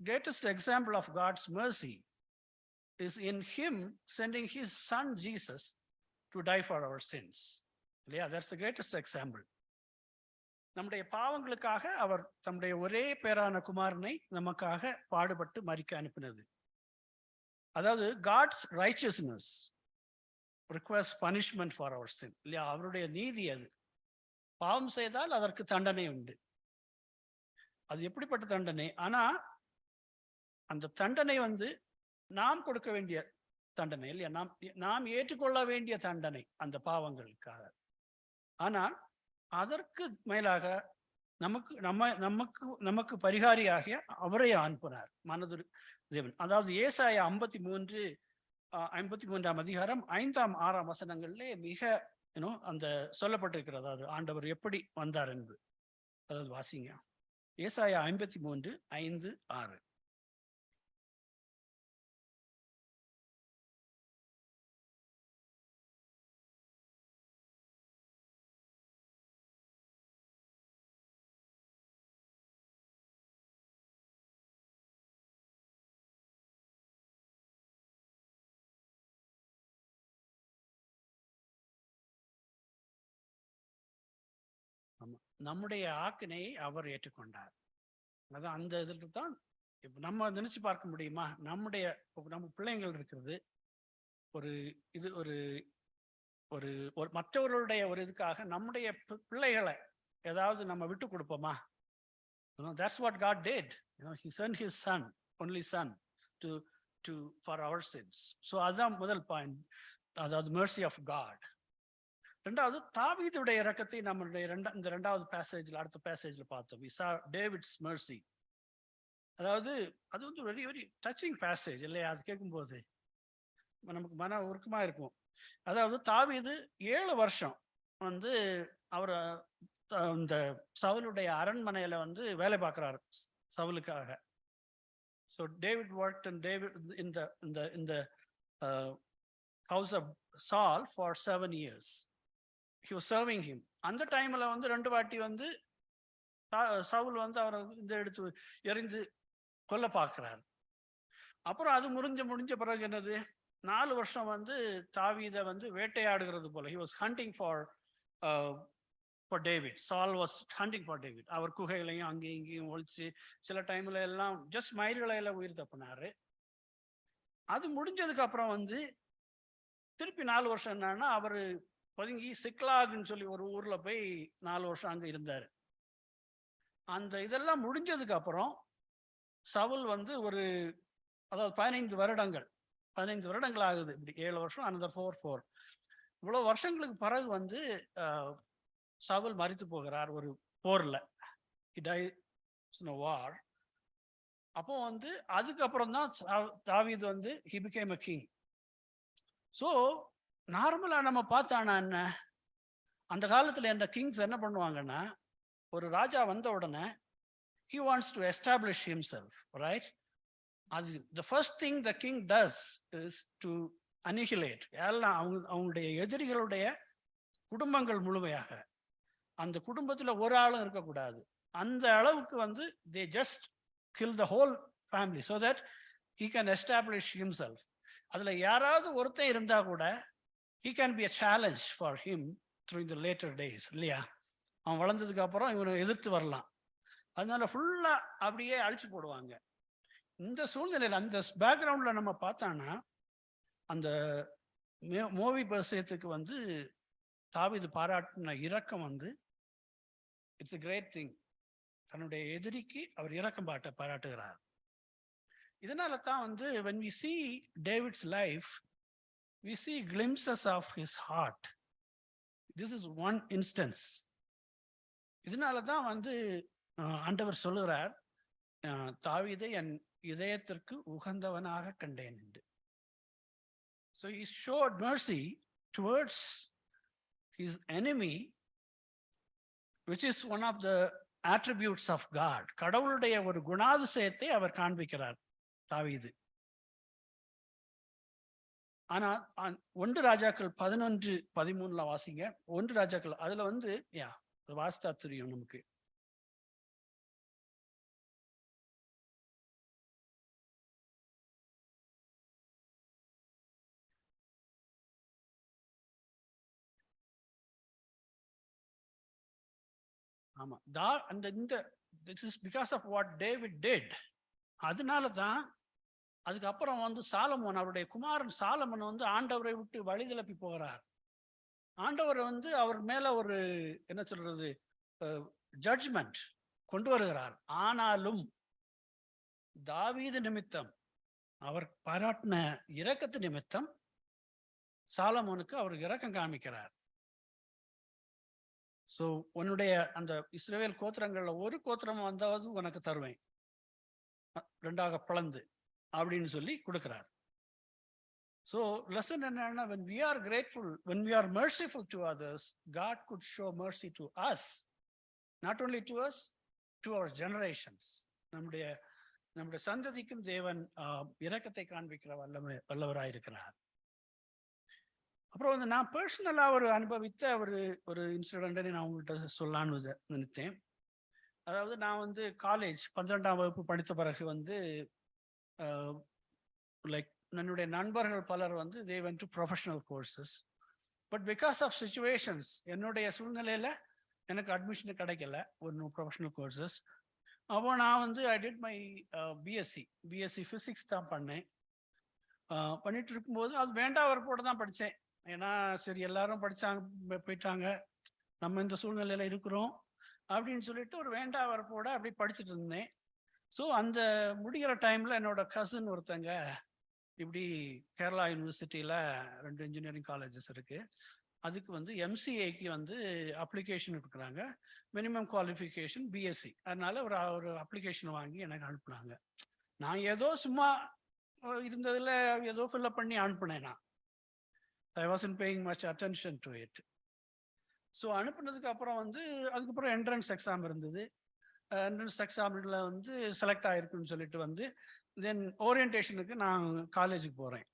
greatest example of God's mercy is in him sending his son Jesus to die for our sins. இல்லையா? That's the greatest example. நம்முடைய பாவங்களுக்காக அவர் தம்முடைய ஒரே பேரான குமாரனை நமக்காக பாடுபட்டு மரிக்க அனுப்பினது. அதாவது God's righteousness requires punishment for our sin. இல்லையா? அவருடைய நீதி அது. பாவம் செய்தால் அதற்கு தண்டனை உண்டு. அது எப்படிப்பட்ட தண்டனை? ஆனா அந்த தண்டனை வந்து நாம் கொடுக்க வேண்டிய தண்டனை, இல்லையா? நாம் ஏற்றுக்கொள்ள வேண்டிய தண்டனை அந்த பாவங்களுக்காக. ஆனால் அதற்கு மேலாக நமக்கு பரிகாரியாகிய அவரை அனுப்பினார் மனது தேவன். அதாவது ஏசாயா 53:53 அதிகாரம் 5, 6 வசனங்கள்ல மிக அந்த சொல்லப்பட்டிருக்கிறது, அதாவது ஆண்டவர் எப்படி வந்தார் என்று. அதாவது வாசிங்க, ஏசாயா 53:5, 6. நம்முடைய ஆக்கினையை அவர் ஏற்றுக்கொண்டார். அதான் அந்த இதில் தான் இப்ப நம்ம நினைச்சு பார்க்க முடியுமா? நம்ம பிள்ளைங்கள் இருக்கிறது ஒரு மற்றவர்களுடைய ஒரு இதுக்காக நம்முடைய பிள்ளைகளை ஏதாவது நம்ம விட்டு கொடுப்போமா? That's what God did. He sent his son, only son, for our sins. So அதுதான் முதல் பாயிண்ட், அதாவது mercy of God. ரெண்டாவது தாவீதுடைய இரக்கத்தை நம்மளுடைய இந்த ரெண்டாவது பேசேஜ்ல, அடுத்த பேசேஜ்ல பார்த்தோம். We saw David's mercy. அதாவது அது வந்து வெரி வெரி டச்சிங் பேசேஜ் இல்லையா? அது கேட்கும்போது நமக்கு மன உருக்கமா இருக்கும். அதாவது தாவீது 7 வருஷம் வந்து அவர் இந்த சவுலுடைய அரண்மனையில வந்து வேலை பார்க்கிறாரு சவுலுக்காக. So David worked and David in the house of Saul for 7 years. He was serving him. அந்த டைம்ல வந்து 2 வாட்டி வந்து சவுல் வந்து அவரை எடுத்து எறிந்து கொல்ல பார்க்கிறார். அப்புறம் அது முடிஞ்ச பிறகு என்னது, 4 வருஷம் வந்து தாவீதை வந்து வேட்டையாடுகிறது போல. He was hunting for for David. Saul was hunting for David. அவர் குகைகளையும் அங்கேயும் இங்கேயும் ஒழிச்சு சில டைம்ல எல்லாம் ஜஸ்ட் மயிர்களையில உயிர் தப்பினாரு. அது முடிஞ்சதுக்கு அப்புறம் வந்து திருப்பி 4 வருஷம் என்னன்னா அவரு பதுங்கி சிக்லாக்னு சொல்லி ஒரு ஊர்ல போய் 4 வருஷம் அங்க இருந்தாரு. அந்த இதெல்லாம் முடிஞ்சதுக்கு அப்புறம் சவுல் வந்து அதாவது 15 வருடங்கள் ஆகுது. இப்படி 7 வருஷம் another 4 இவ்வளவு வருஷங்களுக்கு பிறகு வந்து சவுல் மரித்து போகிறார் ஒரு போர்ல. He dies in a war. அப்போ வந்து அதுக்கப்புறம் தான் தாவீது வந்து he became a king. So நார்மலா நம்ம பார்த்தானா என்ன, அந்த காலத்துல இந்த கிங்ஸ் என்ன பண்ணுவாங்கன்னா ஒரு ராஜா வந்த உடனே he wants to establish himself, right? அது the first thing the king does is to annihilate எல்லாம் அவங்களுடைய எதிரிகளுடைய குடும்பங்கள் முழுமையாக. அந்த குடும்பத்துல ஒரு ஆளும் இருக்கக்கூடாது. அந்த அளவுக்கு வந்து they just kill the whole family so that he can establish himself. அதுல யாராவது ஒருத்தன் இருந்தா கூட he can be a challenge for him through the later days, இல்லையா? அவன் வளர்ந்ததுக்கு அப்புறம் இவனை எதிர்த்து வரலாம். அதனால ஃபுல்லா அப்படியே அழிச்சு போடுவாங்க. இந்த சூழ்நிலையில அந்த பேக்ரவுண்ட்ல நம்ம பார்த்தானா அந்த மோவி பர்சேத்துக்கு வந்து தாவீது பாராட்டின இரக்கம் வந்து இட்ஸ் a great thing. தன்னுடைய எதிரிக்கு அவர் இரக்கம் பாராட்டுகிறார். இதனால தான் வந்து when we see David's life, we see glimpses of his heart. This is one instance. இதனால தான் வந்து ஆண்டவர் சொல்லுகிறார், தாவீதை என் இதயத்திற்கு உகந்தவனாக கண்டேன் என்று. So he showed mercy towards his enemy, which is one of the attributes of God. கடவுளுடைய ஒரு குணாதிசயத்தை அவர் காண்பிக்கிறார் தாவீது. ஆனா 1 ராஜாக்கள் 11:13 வாசிங்க. 1 ராஜாக்கள் அதுல வந்து வாசித்தா தெரியும் நமக்கு. ஆமா this is because of what David did. அதனால தான் அதுக்கப்புறம் வந்து சாலமோன், அவருடைய குமாரன் சாலமோன் வந்து ஆண்டவரை விட்டு வழிதிலப்பி போகிறார். ஆண்டவர் வந்து அவர் மேல ஒரு என்ன சொல்றது ஜட்ஜ்மெண்ட் கொண்டு வருகிறார். ஆனாலும் தாவீது நிமித்தம் அவர் பாராட்டின இரக்கத்து நிமித்தம் சாலமோனுக்கு அவர் இரக்கம் காமிக்கிறார். ஸோ உன்னுடைய அந்த இஸ்ரவேல் கோத்திரங்கள்ல ஒரு கோத்திரம் வந்தாவது உனக்கு தருவேன், 2ஆக பிளந்து அப்படின்னு சொல்லி கொடுக்கிறார். ஸோ லெசன் என்னன்னா, when we are grateful, when we are merciful to others, God could show mercy to us, not only to us, to our generations. நம்முடைய சந்ததிக்கும் தேவன் இரக்கத்தை காண்பிக்கிற வல்லவராயிருக்கிறார். அப்புறம் வந்து நான் பர்சனலா அனுபவித்த ஒரு இன்சிடென்ட் நான் உங்கள்கிட்ட சொல்லலான்னு நினைத்தேன். அதாவது நான் வந்து காலேஜ் 12ஆம் வகுப்பு படித்த பிறகு வந்து லைக் என்னுடைய நண்பர்கள் பலர் வந்து they went to professional courses, but because of situations என்னுடைய சூழ்நிலையில எனக்கு அட்மிஷன் கிடைக்கல ஒரு ப்ரொஃபஷனல் கோர்சஸ். அப்போ நான் வந்து I did my BSc physics தான் பண்ணேன். பண்ணிட்டு இருக்கும்போது அது வேண்டாம் வரப்போட தான் படித்தேன். ஏன்னா சரி எல்லாரும் படிச்சாங்க போயிட்டாங்க, நம்ம இந்த சூழ்நிலையில இருக்கிறோம் அப்படின்னு சொல்லிட்டு ஒரு வேண்டாம் வரப்போட அப்படி படிச்சுட்டு இருந்தேன். ஸோ அந்த முடிகிற டைம்ல என்னோட கசின் ஒருத்தங்க இப்படி கேரளா யூனிவர்சிட்டியில 2 இன்ஜினியரிங் காலேஜஸ் இருக்கு, அதுக்கு வந்து எம்சிஏக்கு வந்து அப்ளிகேஷன் இருக்கிறாங்க, மினிமம் குவாலிஃபிகேஷன் பிஎஸ்சி. அதனால ஒரு அப்ளிகேஷன் வாங்கி எனக்கு அனுப்புனாங்க. நான் ஏதோ சும்மா இருந்ததுல ஏதோ ஃபில்அப் பண்ணி அனுப்புனேன். நான் I wasn't paying much attention to it. So அனுப்புனதுக்கு அப்புறம் வந்து அதுக்கப்புறம் என்ட்ரன்ஸ் எக்ஸாம் இருந்தது. என்ட்ரன்ஸ் எக்ஸாமில் வந்து செலக்ட் ஆகிருக்குன்னு சொல்லிட்டு வந்து தென் ஓரியன்டேஷனுக்கு நான் காலேஜுக்கு போகிறேன்.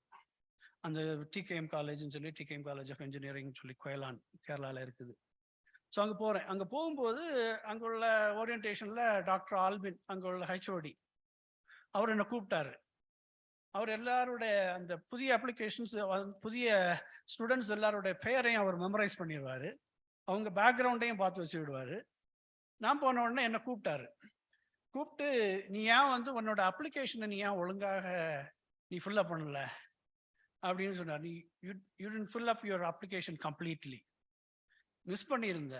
அந்த டிகேஎம் காலேஜ்னு சொல்லி டிகேஎம் காலேஜ் ஆஃப் இன்ஜினியரிங் சொல்லி கோயலான் கேரளாவில் இருக்குது. ஸோ அங்கே போகிறேன். அங்கே போகும்போது அங்கே உள்ள ஓரியன்டேஷனில் டாக்டர் ஆல்பின், அங்கே உள்ள ஹெச்ஓடி, அவர் என்னை கூப்பிட்டாரு. அவர் எல்லாருடைய அந்த புதிய அப்ளிகேஷன்ஸ் புதிய ஸ்டூடெண்ட்ஸ் எல்லாருடைய பெயரையும் அவர் மெமரைஸ் பண்ணிடுவார். அவங்க பேக்ரவுண்டையும் பார்த்து வச்சு விடுவாரு. நான் போன உடனே என்னை கூப்பிட்டு நீ ஏன் வந்து உன்னோட அப்ளிகேஷனை நீ ஏன் ஒழுங்காக நீ ஃபில்லப் பண்ணல அப்படின்னு சொன்னார். நீ you didn't fill up your application completely, miss பண்ணியிருந்த.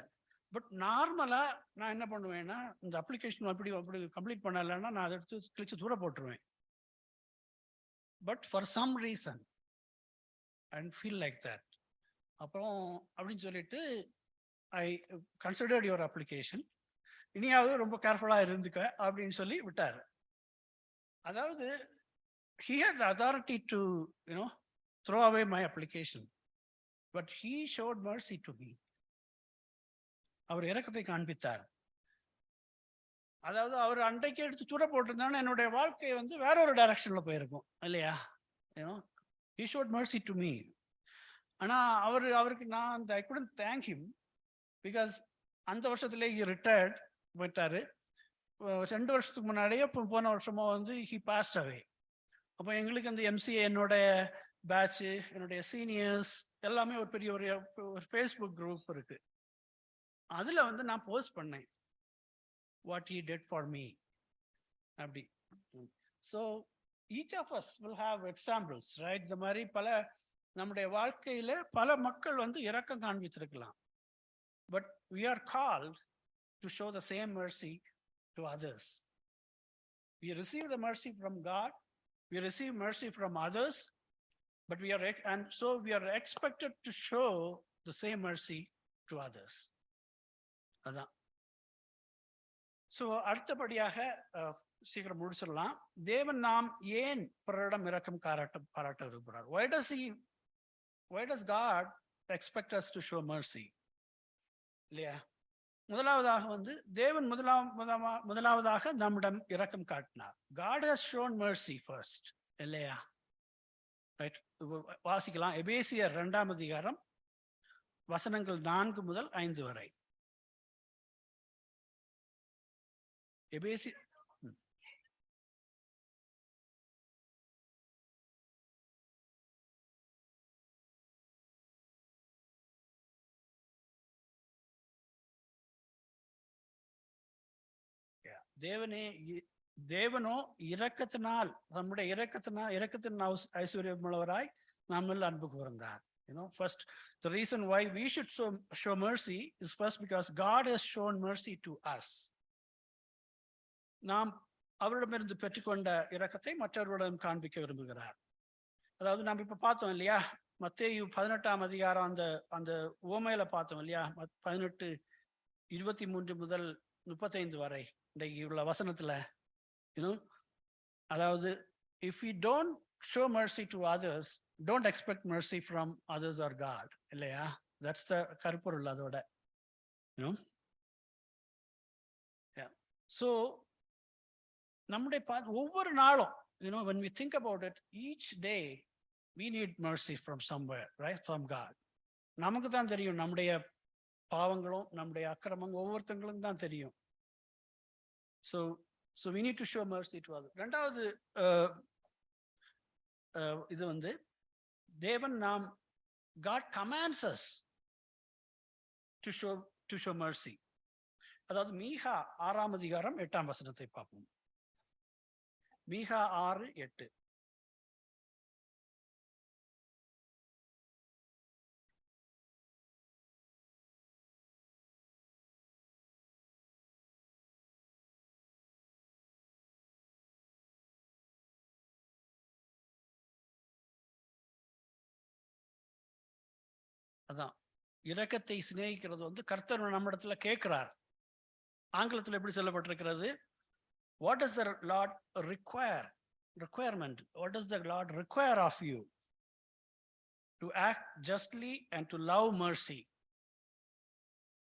பட் நார்மலா நான் என்ன பண்ணுவேன்னா, இந்த அப்ளிகேஷன் அப்படி கம்ப்ளீட் பண்ணலைன்னா நான் அதை எடுத்து கிழிச்சு தூர போட்டுருவேன். But for some reason and feel like that. அப்புறம் அப்படின்னு சொல்லிட்டு ஐ கன்சிடர்ட் யுவர் அப்ளிகேஷன், இனியாவது ரொம்ப கேர்ஃபுல்லாக இருந்துக்க அப்படின்னு சொல்லி விட்டார். அதாவது he had the authority to throw away my application, but he showed mercy to me. அவர் இரக்கத்தை காண்பித்தார். அதாவது அவர் அன்றைக்கு எடுத்து தூர போட்டிருந்தாலும் என்னுடைய வாழ்க்கை வந்து வேற ஒரு டைரக்ஷன்ல போயிருக்கும் இல்லையா? he showed mercy to me. ஆனா அவருக்கு நான் I couldn't thank him because அந்த வருஷத்துல he retired போயிட்டாரு. 2 வருஷத்துக்கு முன்னாடியே போன வருஷமா வந்து he passed away. அப்போ எங்களுக்கு அந்த எம்சிஏ என்னோட பேட்ச், என்னுடைய சீனியர்ஸ் எல்லாமே ஒரு பெரிய ஒரு ஃபேஸ்புக் குரூப் இருக்கு. அதுல வந்து நான் போஸ்ட் பண்ணேன் what he did for me அப்படி. So each of us will have examples, right? இந்த மாதிரி பல நம்முடைய வாழ்க்கையில பல மக்கள் வந்து இரக்கம் காண்பிச்சிருக்கலாம். But we are called to show the same mercy to others. We receive the mercy from God, we receive mercy from others, but we are expected to show the same mercy to others. அதான். ஸோ அடுத்தபடியாக சீக்கிரம் முடிச்சிடலாம். தேவன் நாம் ஏன் பிறரிடம் இரக்கம் பாராட்ட விரும்புகிறார்? Why does God expect us to show mercy? இல்லையா? முதலாவதாக வந்து தேவன் முதலாவதாக நம்மிடம் இரக்கம் காட்டினார். God has shown mercy first, இல்லையா? ரைட், வாசிக்கலாம். எபேசியர் 2ஆம் அதிகாரம் வசனங்கள் 4 முதல் 5 வரை. தேவனோ இரக்கத்தினால் நம்முடைய இரக்கத்தின் ஐஸ்வர்யம் உள்ளவராய் நம்மில் அன்பு கூர்ந்தார். First, the reason why we should show mercy is first because God has shown mercy to us. நாம் அவரிடமிருந்து பெற்றுக்கொண்ட இரக்கத்தை மற்றவர்களிடம் காண்பிக்க விரும்புகிறார். அதாவது நாம் இப்ப பார்த்தோம் இல்லையா, மத்தேயு 18ஆம் அதிகாரம் அந்த உவமையில பார்த்தோம் இல்லையா, 18:23 முதல் 35 வரை இன்றைக்கு உள்ள வசனத்துல, அதாவது if we don't show mercy to others, don't expect mercy from others or God, இல்லையா? That's the கருப்பொருள் அதோட. So நம்முடைய ஒவ்வொரு நாளும், when we think about it, each day we need mercy from somewhere, right? From God. நமக்கு தான் தெரியும் நம்முடைய பாவங்களும் நம்முடைய அக்கிரமங்களும் ஒவ்வொருத்தங்களுக்கும் தான் தெரியும். So we need to show mercy to others. ரெண்டாவது இது வந்து தேவன் God commands us to show mercy. அதாவது மீகா 6ஆம் அதிகாரம் 8ஆம் வசனத்தை பார்ப்போம். மீகா 6:8. அதான் இரக்கத்தை சிநேகிக்கிறது வந்து கர்த்தர் நம்மிடத்துல கேட்கிறார். ஆங்கிலத்தில் எப்படி சொல்லப்பட்டிருக்கிறது? What does the Lord requirement? What does the Lord require of you? To act justly and to love mercy.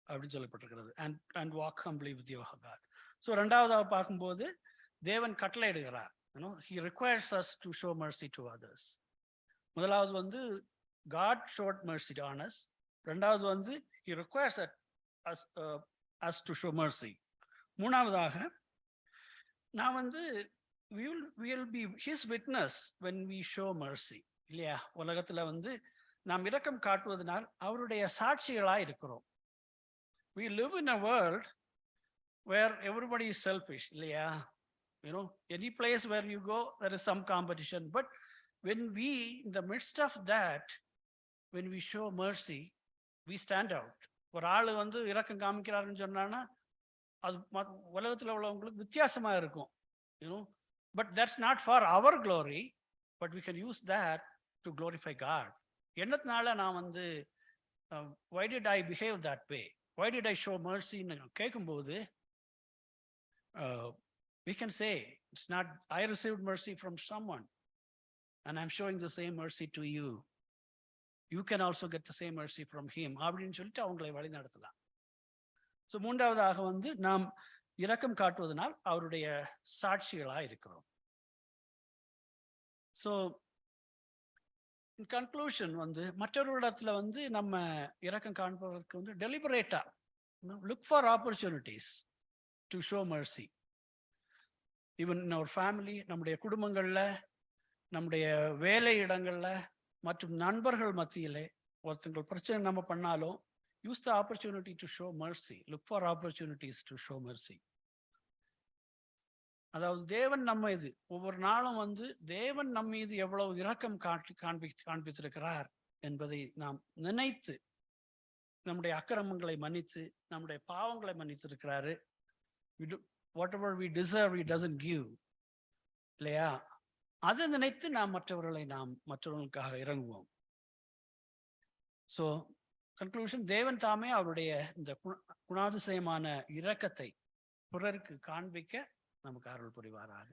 அப்படின்னு சொல்லப்பட்டிருக்கிறது. And walk humbly with your God. So ரெண்டாவதாக பார்க்கும்போது தேவன் கட்டளை இடுகிறார். He requires us to show mercy to others. முதலாவது வந்து God showed mercy on us. ரெண்டாவது வந்து he requires us to show mercy. மூணாவதாக நான் வந்து we will be his witness when we show mercy, இல்லையா? உலகத்துல வந்து நாம் இரக்கம் காட்டுவதனால் அவருடைய சாட்சிகளா இருக்கிறோம். We live in a world where everybody is selfish, இல்லையா? Any place where you go, there is some competition. But when we, in the midst of that, when we show mercy, we stand out. ஒரு ஆள் இரக்கம் காமிக்கிறாருன்னு சொன்னான்னா அது உலகத்தில் உள்ளவங்களுக்கு வித்தியாசமா இருக்கும். But that's not for our glory, but we can use that to glorify God. என்னத்தினால நான் why did I behave that way? Why did I show mercy? கேட்கும்போது we can say, it's not, I received mercy from someone and I'm showing the same mercy to you. You can also get the same mercy from him. அப்படின்னு சொல்லிட்டு அவங்களை வழி நடத்தலாம். ஸோ மூன்றாவதாக நாம் இரக்கம் காட்டுவதனால் அவருடைய சாட்சிகளா இருக்கிறோம். ஸோ இன் கன்க்ளூஷன் மற்றவர்களிடத்துல நம்ம இரக்கம் காண்பதற்கு டெலிபரேட்டா look for opportunities to show mercy. Even in our family, நம்முடைய குடும்பங்கள்ல, நம்முடைய வேலை இடங்கள்ல மற்றும் நண்பர்கள் மத்தியிலே ஒருத்தங்கள் பிரச்சனை நம்ம பண்ணாலும் use the opportunity to show mercy. Look for opportunities to show mercy. அதாவது தேவன் நம்ம இது ஒவ்வொரு நாளும் தேவன் நம்ம மீது எவ்வளவு இரக்கம் காண்பித்திருக்கிறார் என்பதை நாம் நினைத்து நம்முடைய அக்கிரமங்களை மன்னித்து நம்முடைய பாவங்களை மன்னித்திருக்கிறாரு. Whatever we deserve, he doesn't give. இல்லையா? அதை நினைத்து நாம் மற்றவர்களுக்காக இறங்குவோம். ஸோ கன்க்ளூஷன், தேவன் தாமே அவருடைய இந்த குணாதிசயமான இரக்கத்தை பிறருக்கு காண்பிக்க நமக்கு அருள் புரிவாராக.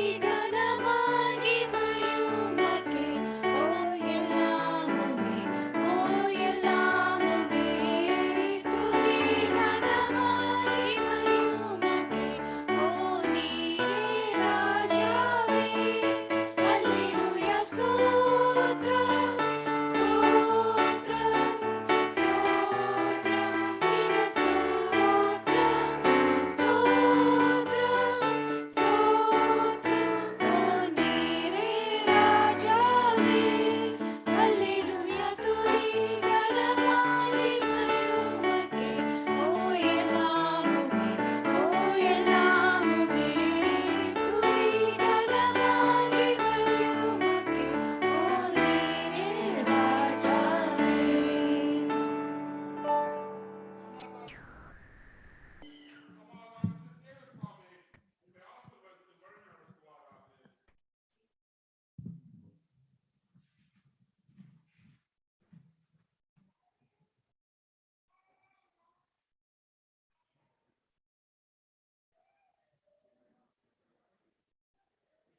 துரிகரமாய்